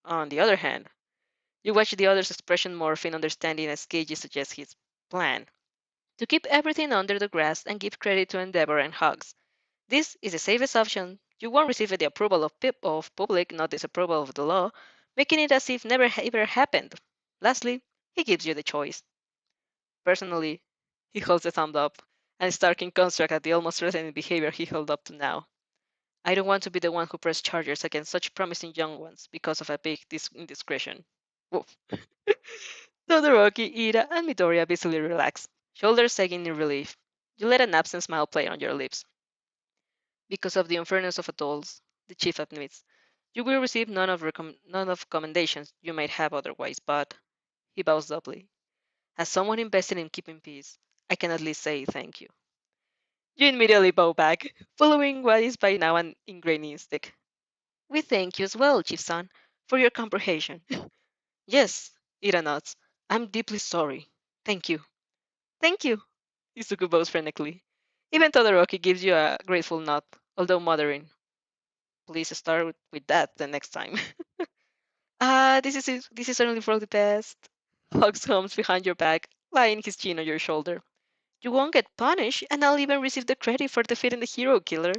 On the other hand, you watch the other's expression morph in understanding as Keiji suggests his plan. To keep everything under the grass and give credit to Endeavor and Hugs. This is the safest option. You won't receive the approval of public, not disapproval of the law, making it as if never ever happened. Lastly, he gives you the choice. Personally, he holds a thumb up and stark in construct at the almost threatening behavior he held up to now. I don't want to be the one who pressed charges against such promising young ones because of a big indiscretion. Woof. Todoroki, Ida, and Midoriya visibly relax, shoulders sagging in relief. You let an absent smile play on your lips. Because of the unfairness of adults, the chief admits, you will receive none of commendations you might have otherwise, but he bows doubly. As someone invested in keeping peace, I can at least say thank you. You immediately bow back, following what is by now an ingrained instinct. We thank you as well, Chief Son, for your comprehension. Yes, Ida nods. I'm deeply sorry. Thank you. Thank you. Izuku bows frenetically. Even Todoroki gives you a grateful nod, although muttering, please start with that the next time. This is only for the best. Hugs comes behind your back, laying his chin on your shoulder. You won't get punished, and I'll even receive the credit for defeating the hero killer.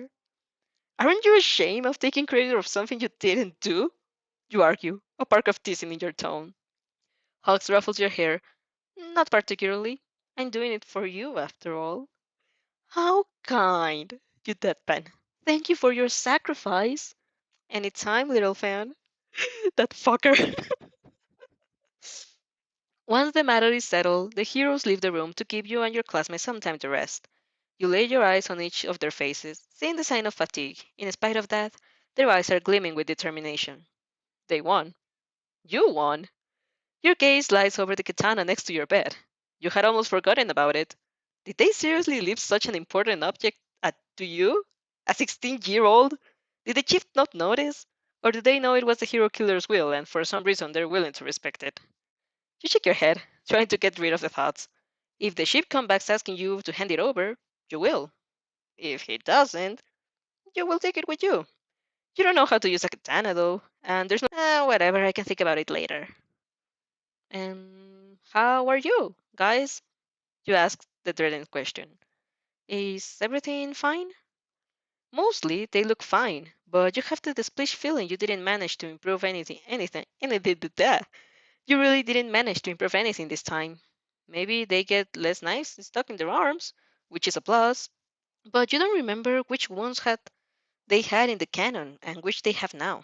Aren't you ashamed of taking credit of something you didn't do? You argue, a spark of teasing in your tone. Hugs ruffles your hair. Not particularly. I'm doing it for you, after all. How kind, you deadpan. Thank you for your sacrifice. Anytime, little fan. That fucker. Once the matter is settled, the heroes leave the room to give you and your classmates some time to rest. You lay your eyes on each of their faces, seeing the sign of fatigue. In spite of that, their eyes are gleaming with determination. They won. You won. Your gaze lies over the katana next to your bed. You had almost forgotten about it. Did they seriously leave such an important object to you? A 16-year-old? Did the chief not notice? Or did they know it was the hero killer's will and for some reason they're willing to respect it? You shake your head, trying to get rid of the thoughts. If the ship comes back asking you to hand it over, you will. If he doesn't, you will take it with you. You don't know how to use a katana though, and there's no whatever, I can think about it later. And how are you, guys? You asked the dreaded question. Is everything fine? Mostly they look fine, but you have the split feeling you didn't manage to improve anything. You really didn't manage to improve anything this time. Maybe they get less knives stuck in their arms, which is a plus, but you don't remember which ones had they had in the canon and which they have now.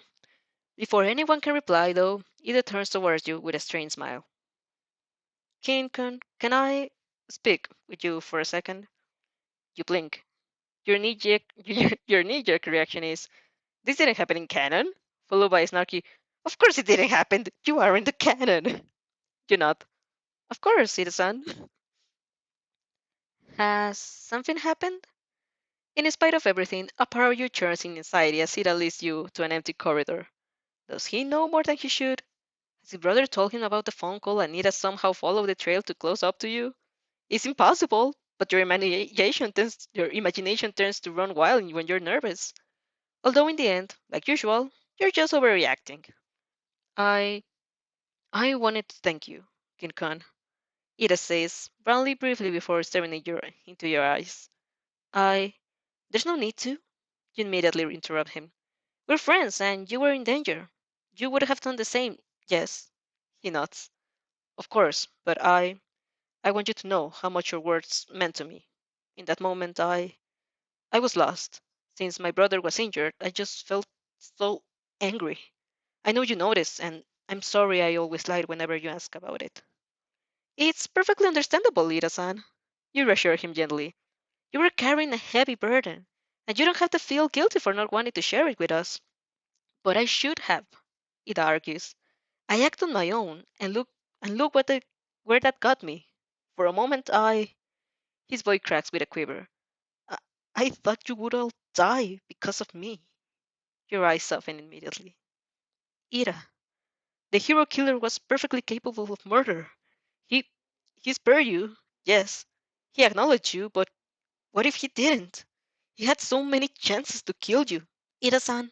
Before anyone can reply, though, Ida turns towards you with a strange smile. Can I speak with you for a second? You blink. Your knee-jerk, your knee-jerk reaction is, this didn't happen in canon, followed by a snarky, of course it didn't happen, you are in the canon. You nod. Of course, citizen. Has something happened? In spite of everything, a part of you churns in anxiety as Ida leads you to an empty corridor. Does he know more than he should? Has his brother told him about the phone call and Ida somehow followed the trail to close up to you? It's impossible, but your imagination turns to run wild when you're nervous. Although in the end, like usual, you're just overreacting. I I wanted to thank you, Kin-kun. Ida says, brownly briefly before staring into your eyes. I There's no need to. You immediately interrupt him. We're friends and you were in danger. You would have done the same. Yes. He nods. Of course, but I want you to know how much your words meant to me. In that moment I was lost. Since my brother was injured, I just felt so angry. I know you noticed, and I'm sorry I always lied whenever you ask about it. It's perfectly understandable, Ida-san. You reassure him gently. You were carrying a heavy burden, and you don't have to feel guilty for not wanting to share it with us. But I should have, Ida argues. I acted on my own, and look where that got me. For a moment, his voice cracks with a quiver. I, I thought you would all die because of me. Your eyes soften immediately. Ida, the hero killer was perfectly capable of murder. He he spared you, yes. He acknowledged you, but what if he didn't? He had so many chances to kill you. Ida-san,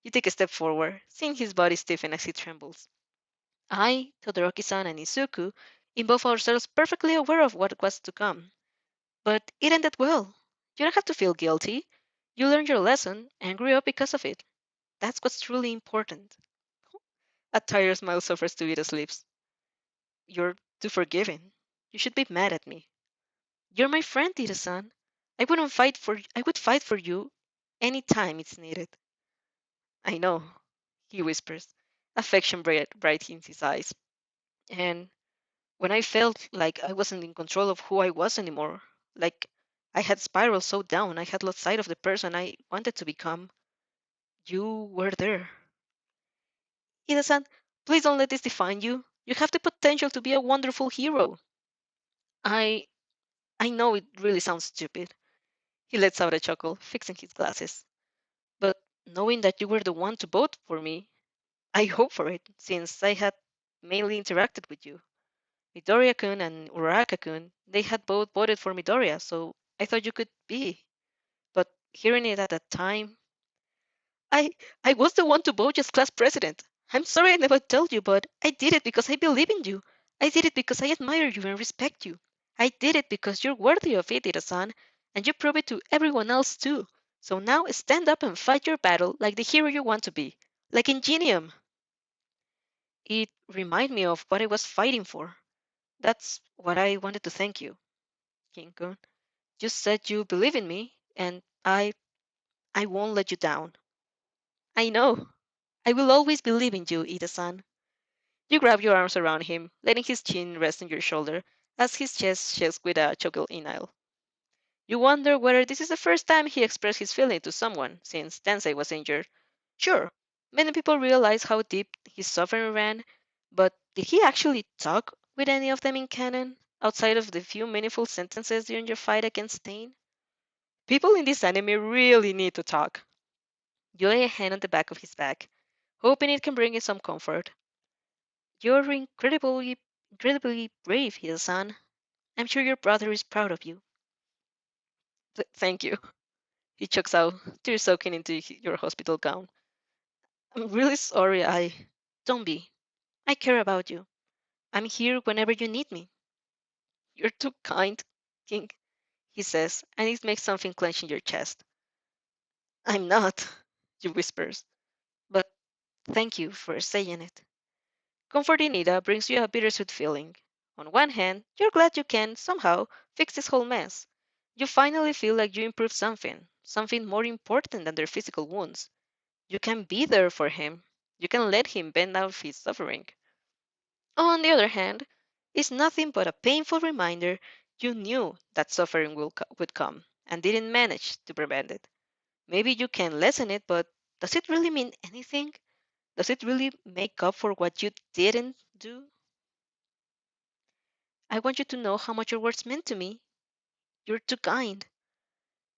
you take a step forward, seeing his body stiffen as he trembles. I, Todoroki-san, and Izuku, in both ourselves perfectly aware of what was to come. But it ended well. You don't have to feel guilty. You learned your lesson and grew up because of it. That's what's truly important. A tired smile suffers to Ida's lips. You're too forgiving. You should be mad at me. You're my friend, Ida-san. I would fight for you any time it's needed. I know, he whispers, affection bright in his eyes. And when I felt like I wasn't in control of who I was anymore, like I had spiraled so down, I had lost sight of the person I wanted to become, you were there. Ida-san, please don't let this define you. You have the potential to be a wonderful hero. I I know it really sounds stupid. He lets out a chuckle, fixing his glasses. But knowing that you were the one to vote for me, I hope for it, since I had mainly interacted with you. Midoriya-kun and Uraraka-kun, they had both voted for Midoriya, so I thought you could be. But hearing it at that time, I I was the one to vote as class president. I'm sorry I never told you, but I did it because I believe in you. I did it because I admire you and respect you. I did it because you're worthy of it, Ida-san, and you prove it to everyone else too. So now stand up and fight your battle like the hero you want to be. Like Ingenium. It reminded me of what I was fighting for. That's what I wanted to thank you, King-kun. You said you believe in me, and I won't let you down. I know. I will always believe in you, Ida-san. You grab your arms around him, letting his chin rest on your shoulder as his chest shakes with a chuckle inhale. You wonder whether this is the first time he expressed his feeling to someone since Tensei was injured. Sure, many people realize how deep his suffering ran, but did he actually talk with any of them in canon, outside of the few meaningful sentences during your fight against Stain? People in this anime really need to talk. You lay a hand on the back of his back, hoping it can bring you some comfort. You're incredibly brave, Hill-san, I'm sure your brother is proud of you. Thank you. He chokes out, tears soaking into your hospital gown. I'm really sorry. Don't be. I care about you. I'm here whenever you need me. You're too kind, King, he says, and it makes something clench in your chest. I'm not, you whispers, but thank you for saying it. Comforting Ida brings you a bittersweet feeling. On one hand, you're glad you can, somehow, fix this whole mess. You finally feel like you improved something more important than their physical wounds. You can be there for him. You can let him bend out his suffering. On the other hand, it's nothing but a painful reminder you knew that suffering would come and didn't manage to prevent it. Maybe you can lessen it, but does it really mean anything? Does it really make up for what you didn't do? I want you to know how much your words meant to me. You're too kind.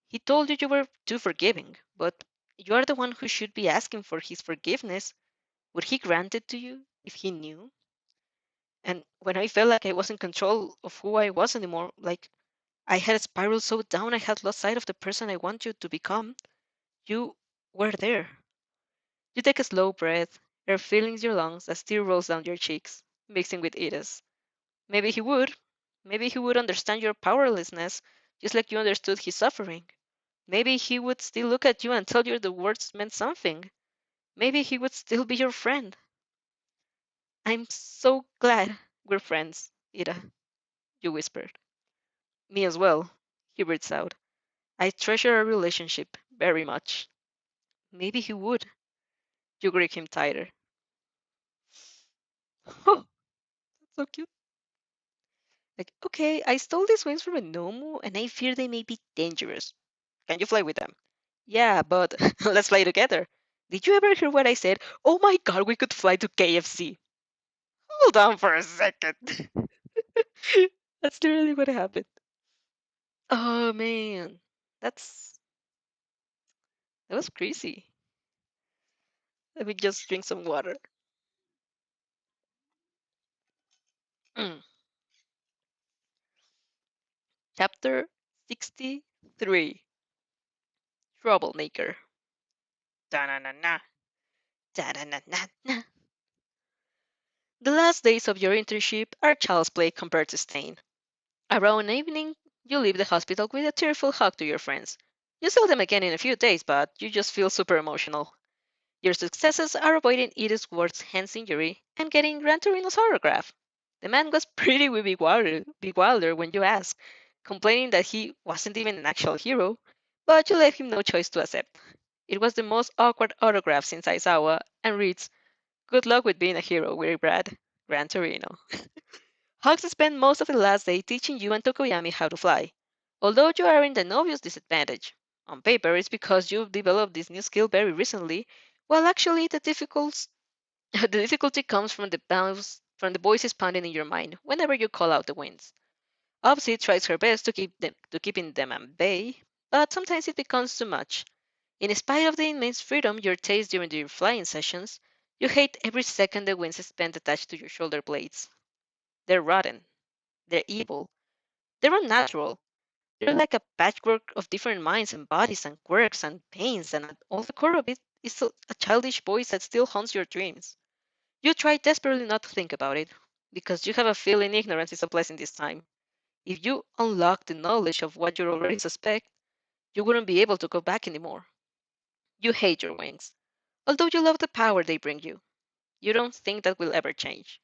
He told you you were too forgiving, but you are the one who should be asking for his forgiveness. Would he grant it to you if he knew? And when I felt like I wasn't in control of who I was anymore, like I had spiraled so down I had lost sight of the person I want you to become, you were there. You take a slow breath, air filling your lungs as tear rolls down your cheeks, mixing with Ida's. Maybe he would. Maybe he would understand your powerlessness, just like you understood his suffering. Maybe he would still look at you and tell you the words meant something. Maybe he would still be your friend. I'm so glad we're friends, Ida, you whispered. Me as well, he breathes out. I treasure our relationship very much. Maybe he would. You grip him tighter. Oh, that's so cute. Like, okay, I stole these wings from a Nomu and I fear they may be dangerous. Can you fly with them? Yeah, but let's fly together. Did you ever hear what I said? Oh my god, we could fly to KFC. Hold on for a second. That's literally what happened. Oh man, that's that was crazy. Let me just drink some water. Mm. Chapter 63. Troublemaker. Da-na-na-na. Da-na-na-na-na. The last days of your internship are child's play compared to staying. Around evening, you leave the hospital with a tearful hug to your friends. You saw them again in a few days, but you just feel super emotional. Your successes are avoiding Edith Ward's hand injury and getting Gran Torino's autograph. The man was pretty bewildered when you asked, complaining that he wasn't even an actual hero, but you left him no choice to accept. It was the most awkward autograph since Aizawa and reads, Good luck with being a hero, weary Brad. Gran Torino. Hawks spent most of the last day teaching you and Tokoyami how to fly. Although you are in an obvious disadvantage. On paper, it's because you've developed this new skill very recently, while actually the difficulty comes from the voices pounding in your mind whenever you call out the winds. Opsy tries her best to keeping them at bay, but sometimes it becomes too much. In spite of the immense freedom you taste during your flying sessions, you hate every second the winds spent attached to your shoulder blades. They're rotten. They're evil. They're unnatural. They're like a patchwork of different minds and bodies and quirks and pains, and at all the core of it is a childish voice that still haunts your dreams. You try desperately not to think about it, because you have a feeling ignorance is a blessing this time. If you unlock the knowledge of what you already suspect, you wouldn't be able to go back anymore. You hate your wings. Although you love the power they bring you, you don't think that will ever change.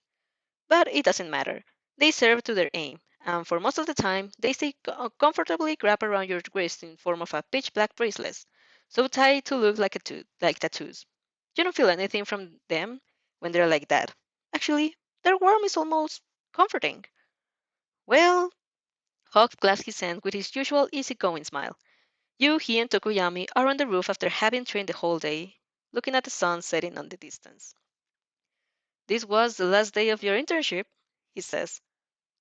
But it doesn't matter. They serve to their aim, and for most of the time, they stay comfortably wrapped around your wrist in form of a pitch black bracelet, so tight to look like tattoos. You don't feel anything from them when they're like that. Actually, their warmth is almost comforting. Well, Hawk clasped his hand with his usual easygoing smile. You, he, and Tokuyami are on the roof after having trained the whole day, looking at the sun setting on the distance. This was the last day of your internship, he says.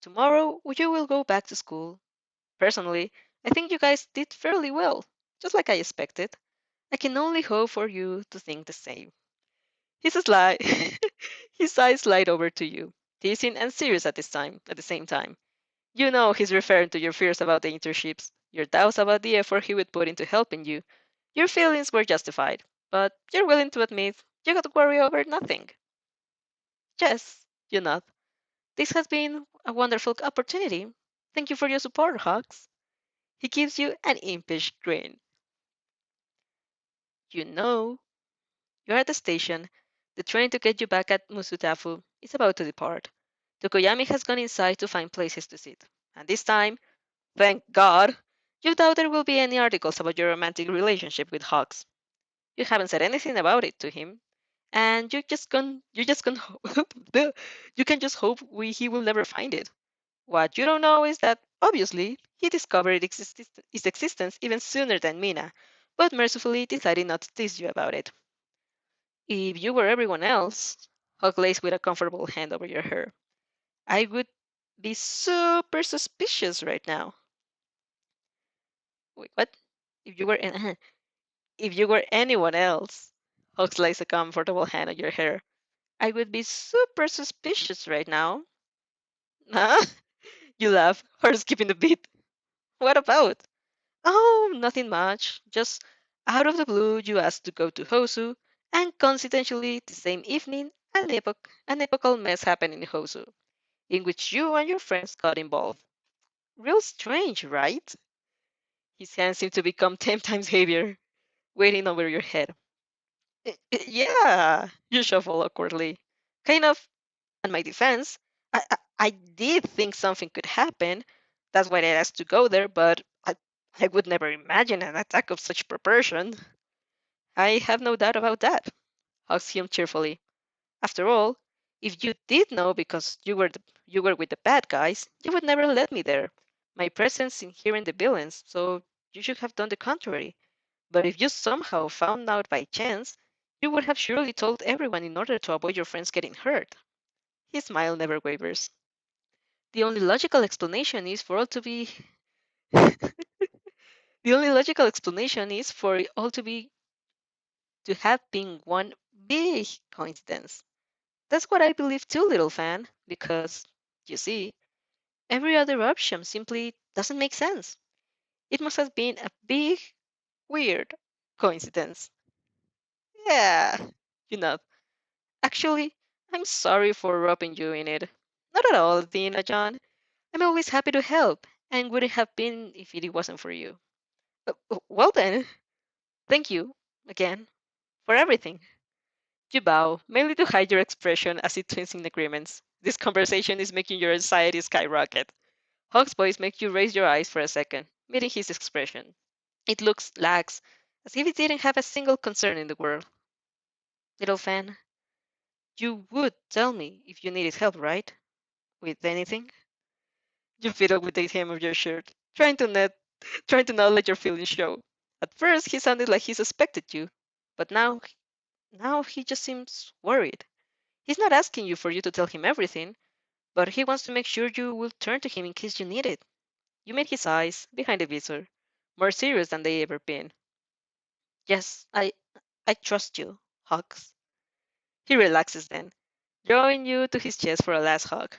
Tomorrow you will go back to school. Personally, I think you guys did fairly well, just like I expected. I can only hope for you to think the same. His slide, his eyes slide over to you, teasing and serious at the same time. You know he's referring to your fears about the internships, your doubts about the effort he would put into helping you. Your feelings were justified, but you're willing to admit you got to worry over nothing. Yes, you nod. This has been a wonderful opportunity. Thank you for your support, Hawks. He gives you an impish grin. You know, you're at the station. The train to get you back at Musutafu is about to depart. Tokoyami has gone inside to find places to sit. And this time, thank God, you doubt there will be any articles about your romantic relationship with Hawks. You haven't said anything about it to him, and you can just hope he will never find it. What you don't know is that, obviously, he discovered its existence even sooner than Mina, but mercifully decided not to tease you about it. If you were everyone else, Hawk lays with a comfortable hand over your hair, I would be super suspicious right now. Wait, what? If you were if you were anyone else, Hawk lays a comfortable hand on your hair, I would be super suspicious right now. Huh? You laugh, heart skipping a beat. What about? Oh, nothing much. Just out of the blue, you asked to go to Hosu, and coincidentally, the same evening, an epochal mess happened in Hosu, in which you and your friends got involved. Real strange, right? His hands seem to become 10 times heavier, waiting over your head. Yeah, you shuffle awkwardly. Kind of, in my defense, I did think something could happen. That's why I asked to go there, but I would never imagine an attack of such proportion. I have no doubt about that, hugs him cheerfully. After all, if you did know because you were with the bad guys, you would never let me there. My presence in here in the villains, so you should have done the contrary. But if you somehow found out by chance, you would have surely told everyone in order to avoid your friends getting hurt. His smile never wavers. The only logical explanation is for all to be the only logical explanation is for it all to have been one big coincidence. That's what I believe too, little fan, because you see, every other option simply doesn't make sense. It must have been a big, weird coincidence. Yeah, you know. Actually, I'm sorry for roping you in it. Not at all, Dina John. I'm always happy to help, and wouldn't have been if it wasn't for you. Well then, thank you, again, for everything. You bow, mainly to hide your expression as it twins in agreements. This conversation is making your anxiety skyrocket. Hawk's voice makes you raise your eyes for a second, meeting his expression. It looks lax, as if it didn't have a single concern in the world. Little fan, you would tell me if you needed help, right? With anything? You fiddle with the hem of your shirt, trying to not let your feelings show. At first, he sounded like he suspected you, but now he just seems worried. He's not asking you for you to tell him everything, but he wants to make sure you will turn to him in case you need it. You meet his eyes behind the visor, more serious than they ever been. Yes, I trust you, Hawks. He relaxes then, drawing you to his chest for a last hug.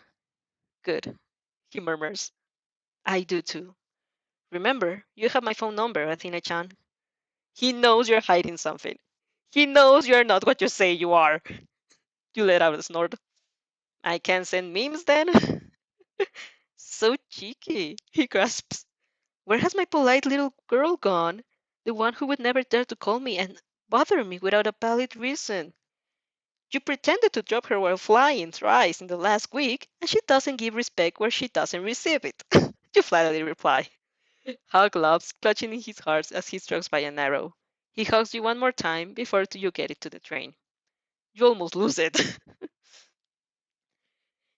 Good, he murmurs. I do too. Remember, you have my phone number, Athena-chan. He knows you're hiding something. He knows you're not what you say you are. You let out a snort. I can send memes then? So cheeky, he grasps. Where has my polite little girl gone? The one who would never dare to call me and bother me without a valid reason. You pretended to drop her while flying thrice in the last week, and she doesn't give respect where she doesn't receive it. You flatly reply. Hug laughs, clutching in his heart as he strokes by an arrow. He hugs you one more time before you get into the train. You almost lose it.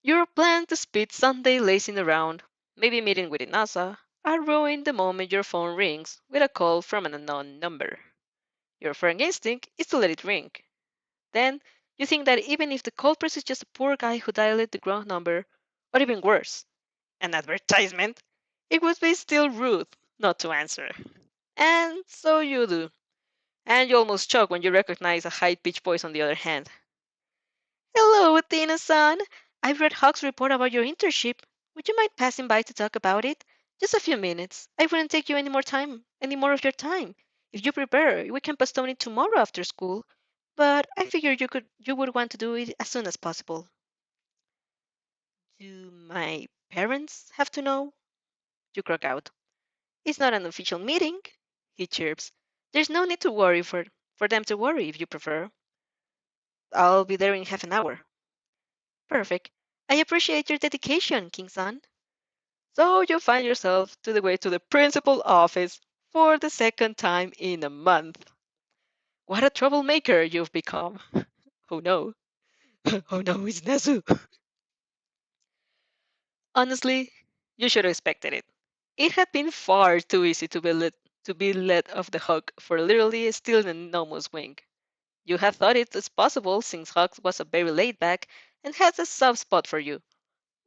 Your plan to spend Sunday lazing around, maybe meeting with Inasa, are ruined the moment your phone rings with a call from an unknown number. Your first instinct is to let it ring. Then you think that even if the culprit is just a poor guy who dialed the wrong number, or even worse, an advertisement, it would be still rude not to answer. And so you do. And you almost choke when you recognize a high pitched voice on the other hand. Hello, Athena san. I've read Hawk's report about your internship. Would you mind passing by to talk about it? Just a few minutes. I wouldn't take you any more of your time. If you prefer, we can postpone it tomorrow after school. But I figured you would want to do it as soon as possible. Do my parents have to know? You croak out. It's not an official meeting, he chirps. There's no need to worry for them to worry if you prefer. I'll be there in half an hour. Perfect. I appreciate your dedication, King-san. So you find yourself to the way to the principal office for the second time in a month. What a troublemaker you've become. Oh no. Oh no, it's Nezu. Honestly, you should have expected it. It had been far too easy to be let off the hook for literally stealing Nomo's wing. You had thought it was possible since Hawks was a very laid back and has a soft spot for you.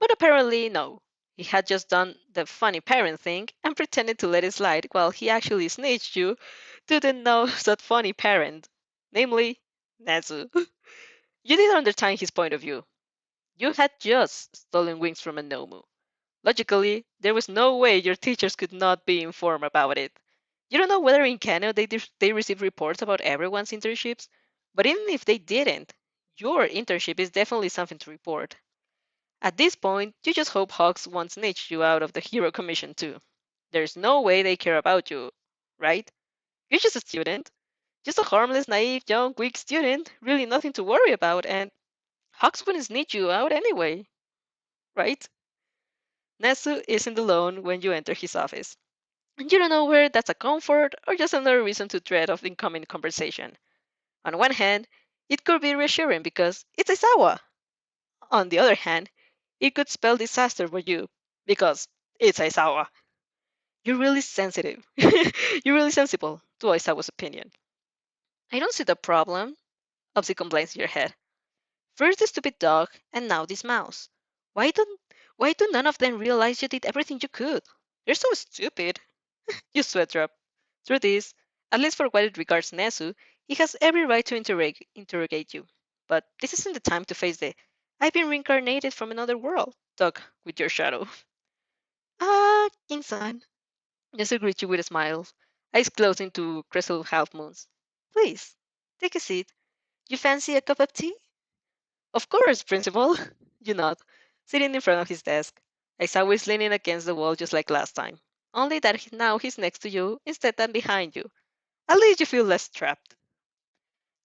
But apparently, no. He had just done the funny parent thing and pretended to let it slide while he actually snitched you to the no that funny parent, namely Nezu. You didn't understand his point of view. You had just stolen wings from a Nomu. Logically, there was no way your teachers could not be informed about it. You don't know whether in Canada they receive reports about everyone's internships, but even if they didn't, your internship is definitely something to report. At this point, you just hope Hawks won't snitch you out of the Hero Commission too. There's no way they care about you, right? You're just a student. Just a harmless, naive, young, weak student. Really nothing to worry about, and Hawks wouldn't snitch you out anyway, right? Nesu isn't alone when you enter his office. And you don't know whether that's a comfort or just another reason to dread of incoming conversation. On one hand, it could be reassuring because it's Aizawa. On the other hand, it could spell disaster for you because it's Aizawa. You're really sensitive. You're really sensible to Aizawa's opinion. I don't see the problem, Upsy complains in your head. First the stupid dog, and now this mouse. Why don't why do none of them realize you did everything you could? They're so stupid. You sweat drop. Through this, at least for what it regards Nezu, he has every right to interrogate you. But this isn't the time to face the I've been reincarnated from another world talk with your shadow. Ah, King-san. Nezu greets you with a smile, eyes closed into crystal half moons. Please, take a seat. You fancy a cup of tea? Of course, Principal. You nod, sitting in front of his desk. Aizawa is leaning against the wall just like last time. Only that now he's next to you instead than behind you. At least you feel less trapped.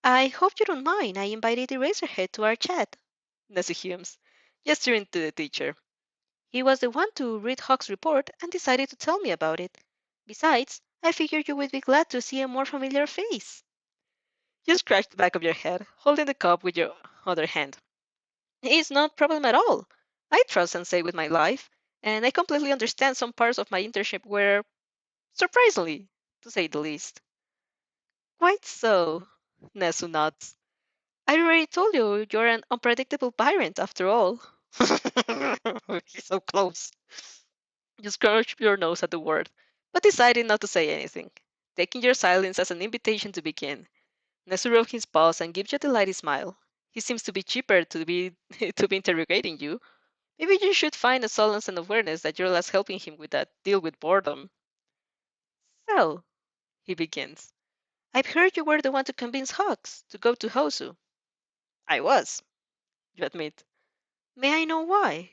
I hope you don't mind. I invited Eraserhead to our chat. Nessie Humes, gesturing to the teacher. He was the one to read Hawk's report and decided to tell me about it. Besides, I figured you would be glad to see a more familiar face. You scratched the back of your head, holding the cup with your other hand. It's no problem at all. I trust Sensei with my life, and I completely understand some parts of my internship were surprisingly, to say the least. Quite so, Nesu nods. I already told you you're an unpredictable parent after all. He's so close. You scratch your nose at the word, but decided not to say anything, taking your silence as an invitation to begin. Nesu rubs his paws and gives you a delighted smile. He seems to be cheaper to be to be interrogating you. Maybe you should find a solace and awareness that you're less helping him with that deal with boredom. So, he begins. I've heard you were the one to convince Hawks to go to Hosu. I was, you admit. May I know why?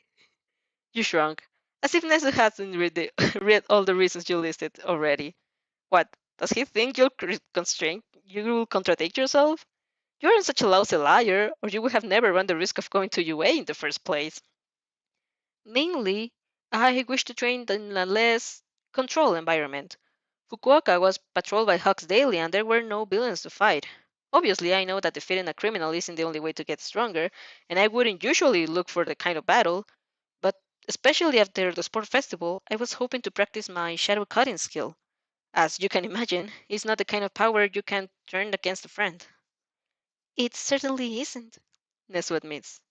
You shrunk, as if Nezu hasn't read all the reasons you listed already. What, does he think you will contradict yourself? You aren't such a lousy liar, or you would have never run the risk of going to UA in the first place. Mainly, I wish to train in a less controlled environment. Fukuoka was patrolled by Hawks daily and there were no villains to fight. Obviously, I know that defeating a criminal isn't the only way to get stronger, and I wouldn't usually look for the kind of battle, but especially after the sport festival, I was hoping to practice my shadow cutting skill. As you can imagine, it's not the kind of power you can turn against a friend. It certainly isn't, Nesu admits.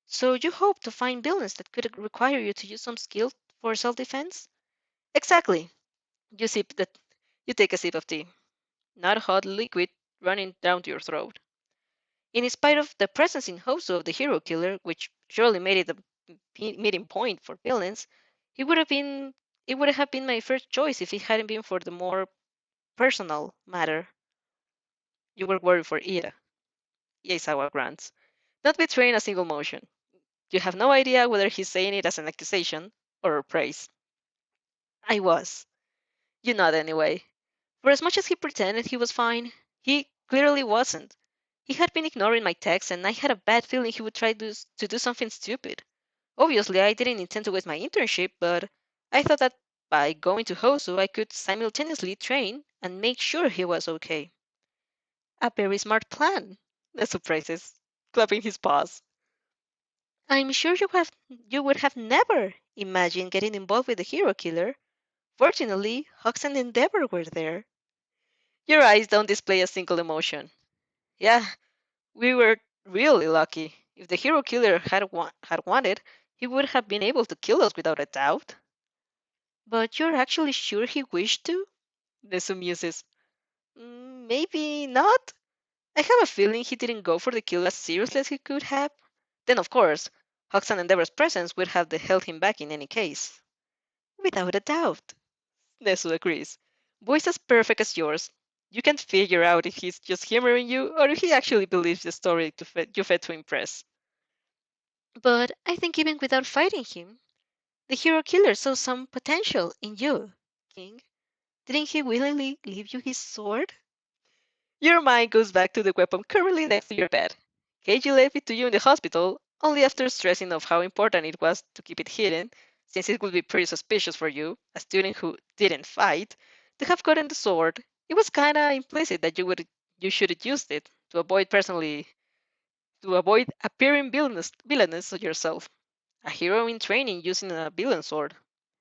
So you hope to find villains that could require you to use some skill for self-defense? Exactly. You sip that. You take a sip of tea, not hot liquid running down to your throat. In spite of the presence in Hoso of the hero killer, which surely made it meeting point for villains, it would have been it would have been my first choice if it hadn't been for the more personal matter. You were worried for Ira, Yasawa grants, not betraying a single motion. You have no idea whether he's saying it as an accusation or a praise. I was. You nod anyway. For as much as he pretended he was fine, he clearly wasn't. He had been ignoring my texts, and I had a bad feeling he would try to do something stupid. Obviously, I didn't intend to waste my internship, but I thought that by going to Hosu, I could simultaneously train and make sure he was okay. A very smart plan, the surprises, clapping his paws. I'm sure you would have never imagined getting involved with the hero killer. Fortunately, Hawks and Endeavor were there. Your eyes don't display a single emotion. Yeah, we were really lucky. If the hero killer had wanted, he would have been able to kill us without a doubt. But you're actually sure he wished to? Nezu muses. Maybe not. I have a feeling he didn't go for the kill as seriously as he could have. Then, of course, Hawks and Endeavor's presence would have held him back in any case. Without a doubt. Nezu agrees. Voice as perfect as yours. You can't figure out if he's just humoring you or if he actually believes the story you fed to impress. But I think even without fighting him, the hero killer saw some potential in you, King. Didn't he willingly leave you his sword? Your mind goes back to the weapon currently next to your bed. Keiji left it to you in the hospital, only after stressing of how important it was to keep it hidden, since it would be pretty suspicious for you, a student who didn't fight, to have gotten the sword. It was kinda implicit that you should have used it to avoid appearing villainous yourself. A hero in training using a villain sword.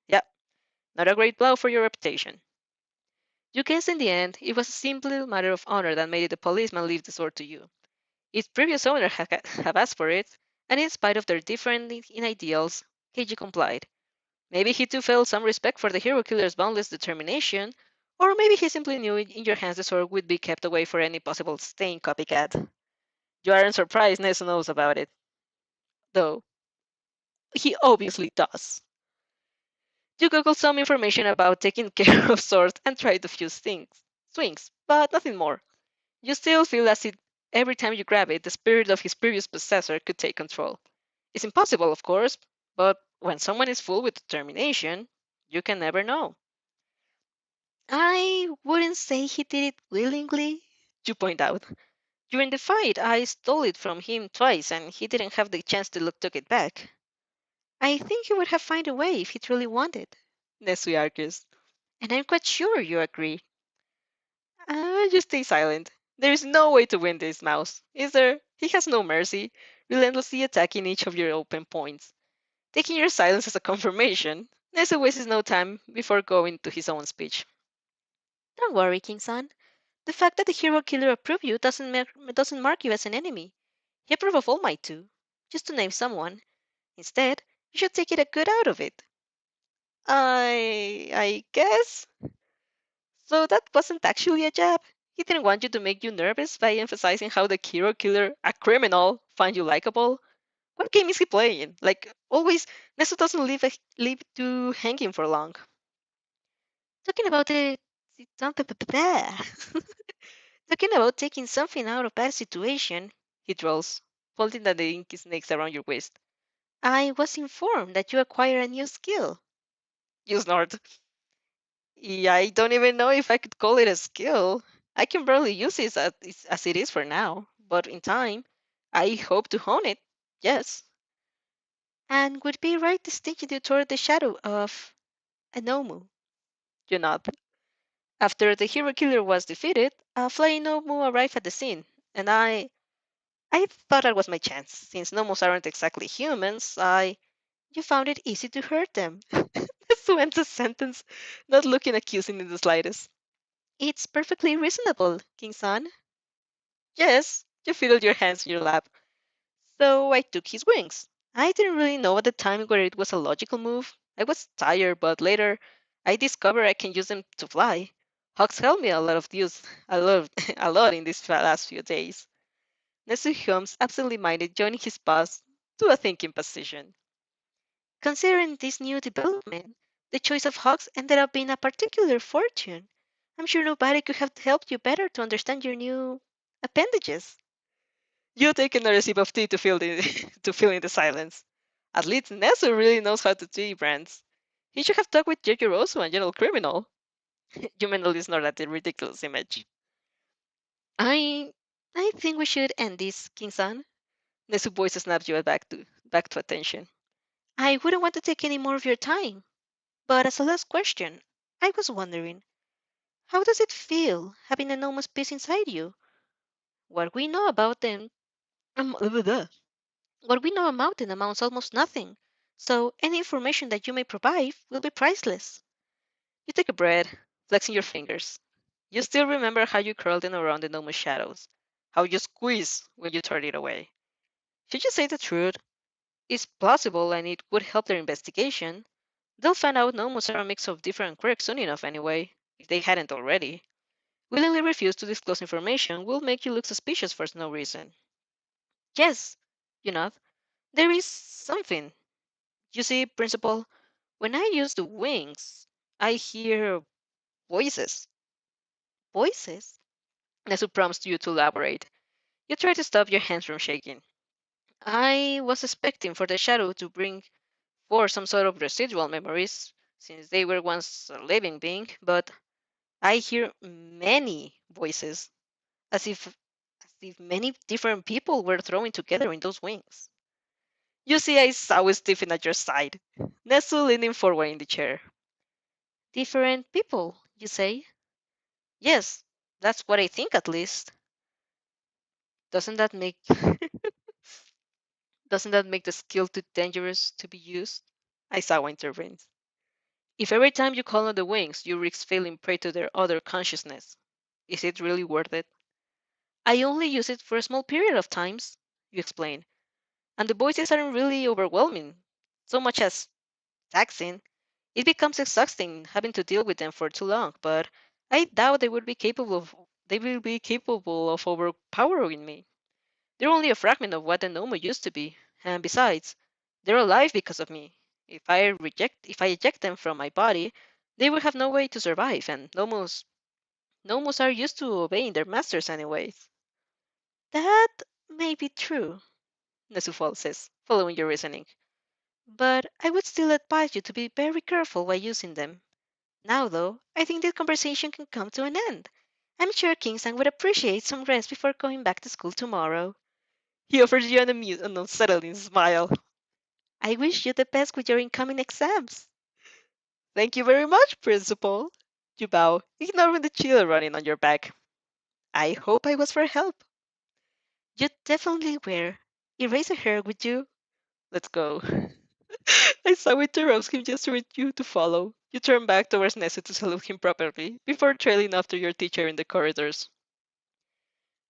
Yeah, not a great blow for your reputation. You guess in the end, it was a simple matter of honor that made the policeman leave the sword to you. Its previous owner have asked for it, and in spite of their difference in ideals, Keiji complied. Maybe he too felt some respect for the hero killer's boundless determination, or maybe he simply knew in your hands the sword would be kept away for any possible staying copycat. You aren't surprised Nesu knows about it, though. He obviously does. You Google some information about taking care of swords and tried a few swings, but nothing more. You still feel as if every time you grab it, the spirit of his previous possessor could take control. It's impossible, of course, but when someone is full with determination, you can never know. I wouldn't say he did it willingly, you point out. During the fight, I stole it from him twice, and he didn't have the chance to took it back. I think he would have found a way if he truly wanted, Nesui argues. And I'm quite sure you agree. Just stay silent. There is no way to win this mouse, is there? He has no mercy, relentlessly attacking each of your open points. Taking your silence as a confirmation, Nezu wastes no time before going to his own speech. Don't worry, King-san. The fact that the hero killer approved you doesn't mark you as an enemy. He approved of All Might too, just to name someone. Instead, you should take it a good out of it. I guess. So that wasn't actually a jab. He didn't want you to make you nervous by emphasizing how the hero killer, a criminal, found you likable. What game is he playing? Like always, Nesu doesn't leave you hanging for long. Talking about talking about taking something out of bad situation, he drawls, folding the inky snakes around your waist. I was informed that you acquired a new skill. You snort. Yeah, I don't even know if I could call it a skill. I can barely use it as it is for now, but in time, I hope to hone it. Yes. And would be right distinctly you toward the shadow of Anomu. You nod. After the hero killer was defeated, a flying Nomu arrived at the scene, and I thought that was my chance. Since Nomos aren't exactly humans, you found it easy to hurt them. That's the end of the sentence, not looking accusing in the slightest. It's perfectly reasonable, King-san. Yes, you fiddled your hands in your lap. So I took his wings. I didn't really know at the time whether it was a logical move. I was tired, but later I discovered I can use them to fly. Hawks helped me a lot in these last few days. Nesu hums absently minded, joining his paws to a thinking position. Considering this new development, the choice of hugs ended up being a particular fortune. I'm sure nobody could have helped you better to understand your new appendages. You take another sip of tea to fill the to fill in the silence. At least Nesu really knows how to tea brands. He should have talked with J.J. Rosso and General Criminal. You mentally snort at the ridiculous image. I I think we should end this, King-san. Nesu voice snaps you back to attention. I wouldn't want to take any more of your time. But as a last question, I was wondering, how does it feel having an enormous piece inside you? What we know about them, um, what we know about them amounts almost nothing. So any information that you may provide will be priceless. You take a breath, flexing your fingers. You still remember how you curled in around the enormous shadows, how you squeezed when you turned it away. Should you say the truth? It's plausible and it would help their investigation. They'll find out gnomos are a mix of different quirks soon enough anyway, if they hadn't already. Willingly refuse to disclose information will make you look suspicious for no reason. Yes, you know, there is something. You see, Principal, when I use the wings, I hear voices. Voices? Nesu prompts you to elaborate. You try to stop your hands from shaking. I was expecting for the shadow to bring forth some sort of residual memories, since they were once a living being, but I hear many voices, as if many different people were thrown together in those wings. You see, I saw Stephen at your side, Nesu leaning forward in the chair. Different people, you say? Yes, that's what I think at least. Doesn't that make doesn't that make the skill too dangerous to be used? Aizawa intervenes. If every time you call on the wings you risk falling prey to their other consciousness, is it really worth it? I only use it for a small period of times, you explain, and the voices aren't really overwhelming, so much as taxing. It becomes exhausting having to deal with them for too long, but I doubt they will be capable of overpowering me. They're only a fragment of what the Noma used to be, and besides, they're alive because of me. If I eject them from my body, they will have no way to survive, and Nomos are used to obeying their masters anyways. That may be true, Nesufal says, following your reasoning. But I would still advise you to be very careful while using them. Now, though, I think this conversation can come to an end. I'm sure Kingsang would appreciate some rest before going back to school tomorrow. He offers you an unsettling smile. I wish you the best with your incoming exams. Thank you very much, Principal. You bow, ignoring the chill running on your back. I hope I was for help. You definitely were. Erase a hair, would you? Let's go. I saw it interrupts him gesturing you to follow. You turn back towards Nessie to salute him properly, before trailing after your teacher in the corridors.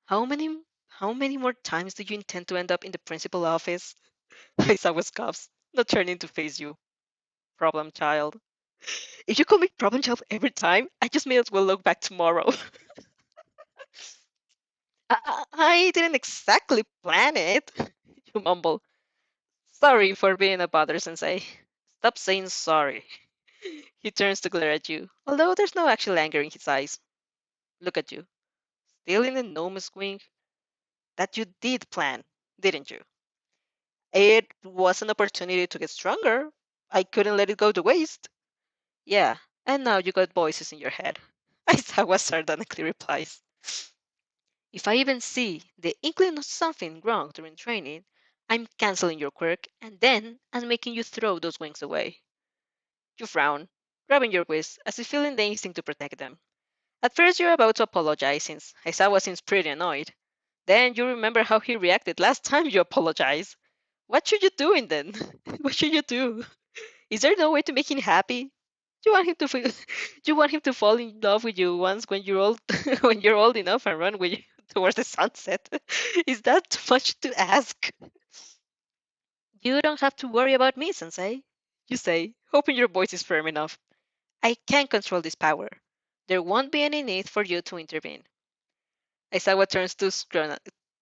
How many how many more times do you intend to end up in the principal office? Aizawa scoffs, not turning to face you. Problem child. If you call me problem child every time, I just may as well look back tomorrow. I didn't exactly plan it. You mumble. Sorry for being a bother, Sensei. Stop saying sorry. He turns to glare at you, although there's no actual anger in his eyes. Look at you. Still in the enormous wing? That you did plan, didn't you? It was an opportunity to get stronger. I couldn't let it go to waste. Yeah, and now you got voices in your head. Aizawa sardonically replies. If I even see the inkling of something wrong during training, I'm canceling your quirk and then I'm making you throw those wings away. You frown, grabbing your wrist as if feeling the instinct to protect them. At first, you're about to apologize since Aizawa seems pretty annoyed. Then you remember how he reacted last time you apologized. What should you do then? What should you do? Is there no way to make him happy? Do you want him to feel, do you want him to fall in love with you once when you're old when you're old enough and run with you towards the sunset? Is that too much to ask? You don't have to worry about me, Sensei. You say, hoping your voice is firm enough. I can control this power. There won't be any need for you to intervene. Aizawa turns to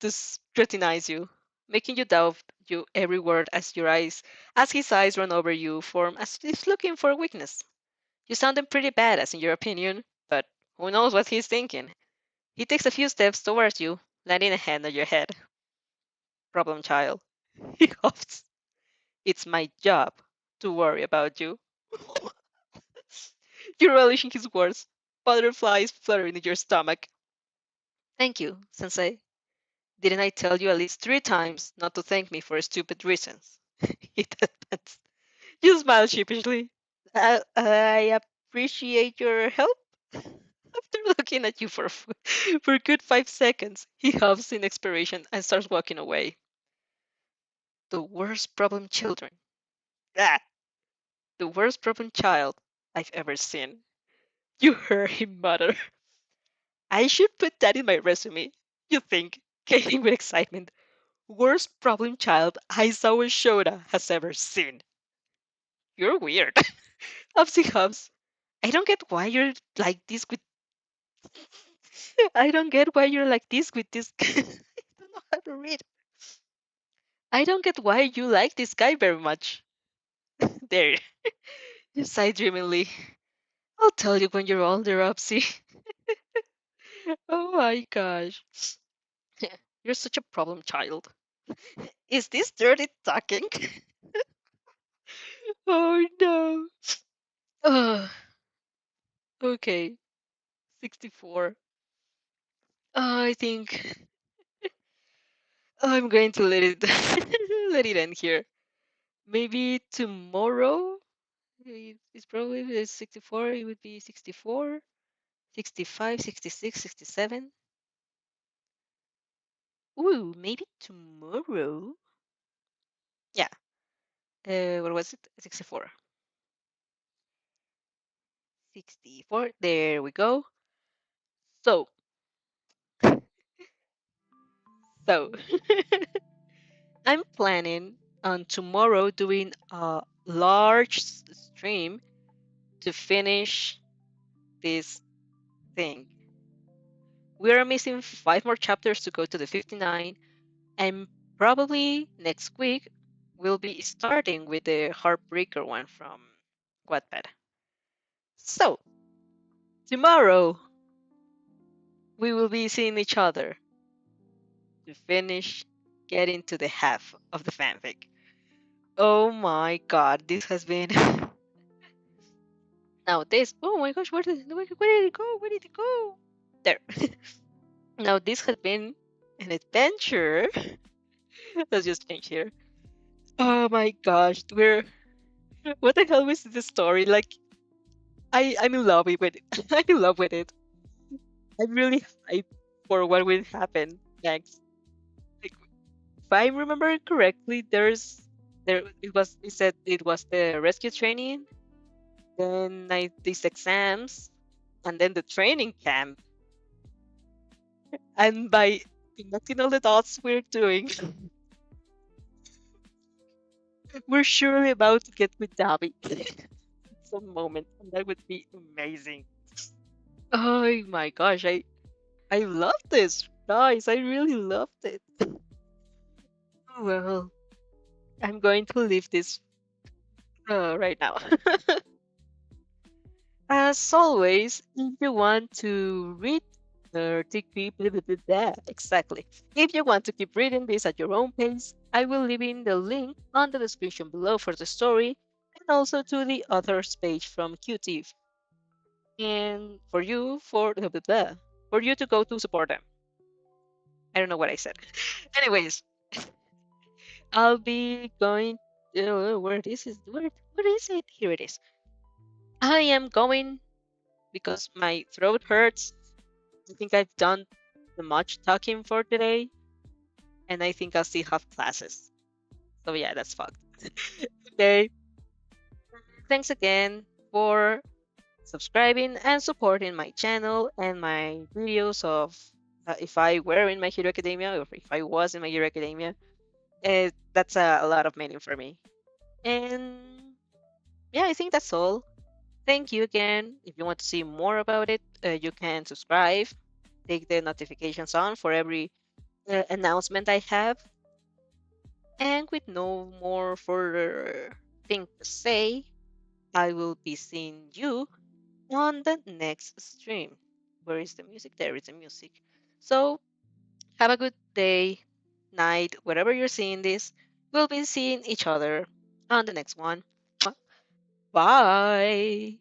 scrutinize you. making you doubt you every word as his eyes run over you, form as if looking for a weakness. You sounded pretty badass in your opinion, but who knows what he's thinking? He takes a few steps towards you, landing a hand on your head. Problem child. He huffs. It's my job to worry about you. You're relishing his words. Butterflies fluttering in your stomach. Thank you, Sensei. Didn't I tell you at least 3 times not to thank me for stupid reasons? He deadpans. You smile sheepishly. I appreciate your help. After looking at you for a good 5 seconds, he huffs in expiration and starts walking away. The worst problem children. Ah, the worst problem child I've ever seen. You heard him mutter. I should put that in my resume. You think, gaining with excitement. Worst problem child Aizawa Shoda has ever seen. You're weird. Hubsy Hubs. I don't get why you're like this with. I don't get why you're like this with this. I don't know how to read. I don't get why you like this guy very much. There. You sigh dreamily. I'll tell you when you're older, Upsy. Oh my gosh. You're such a problem child. Is this dirty talking? Oh no. Ugh. Okay. 64. I think I'm going to let it let it end here. Maybe tomorrow. It's probably the 64. It would be 64, 65, 66, 67. Ooh, maybe tomorrow. Yeah. What was it? 64. 64. There we go. So, so I'm planning on tomorrow doing a large stream to finish this thing. We are missing 5 more chapters to go to the 59, and probably next week we'll be starting with the Heartbreaker one from Wattpad. So, tomorrow we will be seeing each other to finish getting to the half of the fanfic. Oh my god, this has been. Now, this. Oh my gosh, where did it go? Where did it go? There. Now, this has been an adventure. Let's just change here. Oh my gosh, we're. What the hell was the story? Like, I'm in love with it. I'm in love with it. I'm really hyped for what will happen next. Like, if I remember correctly, it said it was the rescue training, then these exams, and then the training camp. And by connecting all the dots we're doing, we're surely about to get with Davi some moment, and that would be amazing. Oh my gosh, I love this, guys. I really loved it. Well, I'm going to leave this right now. As always, if you want to read or to keep exactly, if you want to keep reading this at your own pace, I will leave in the link on the description below for the story and also to the author's page from QT and for you to go to support them. I don't know what I said. Anyways, I'll be going. Where this is? Where is it? Here it is. I am going because my throat hurts. I think I've done too much talking for today, and I think I'll still have classes. So yeah, that's fucked. Okay. Thanks again for subscribing and supporting my channel and my videos of if I were in My Hero Academia or if I was in My Hero Academia. That's a lot of meaning for me. And yeah, I think that's all. Thank you again. If you want to see more about it, you can subscribe, take the notifications on for every announcement I have. And with no more further thing to say, I will be seeing you on the next stream. Where is the music? There is the music. So have a good day, night, wherever you're seeing this. We'll be seeing each other on the next one. Bye.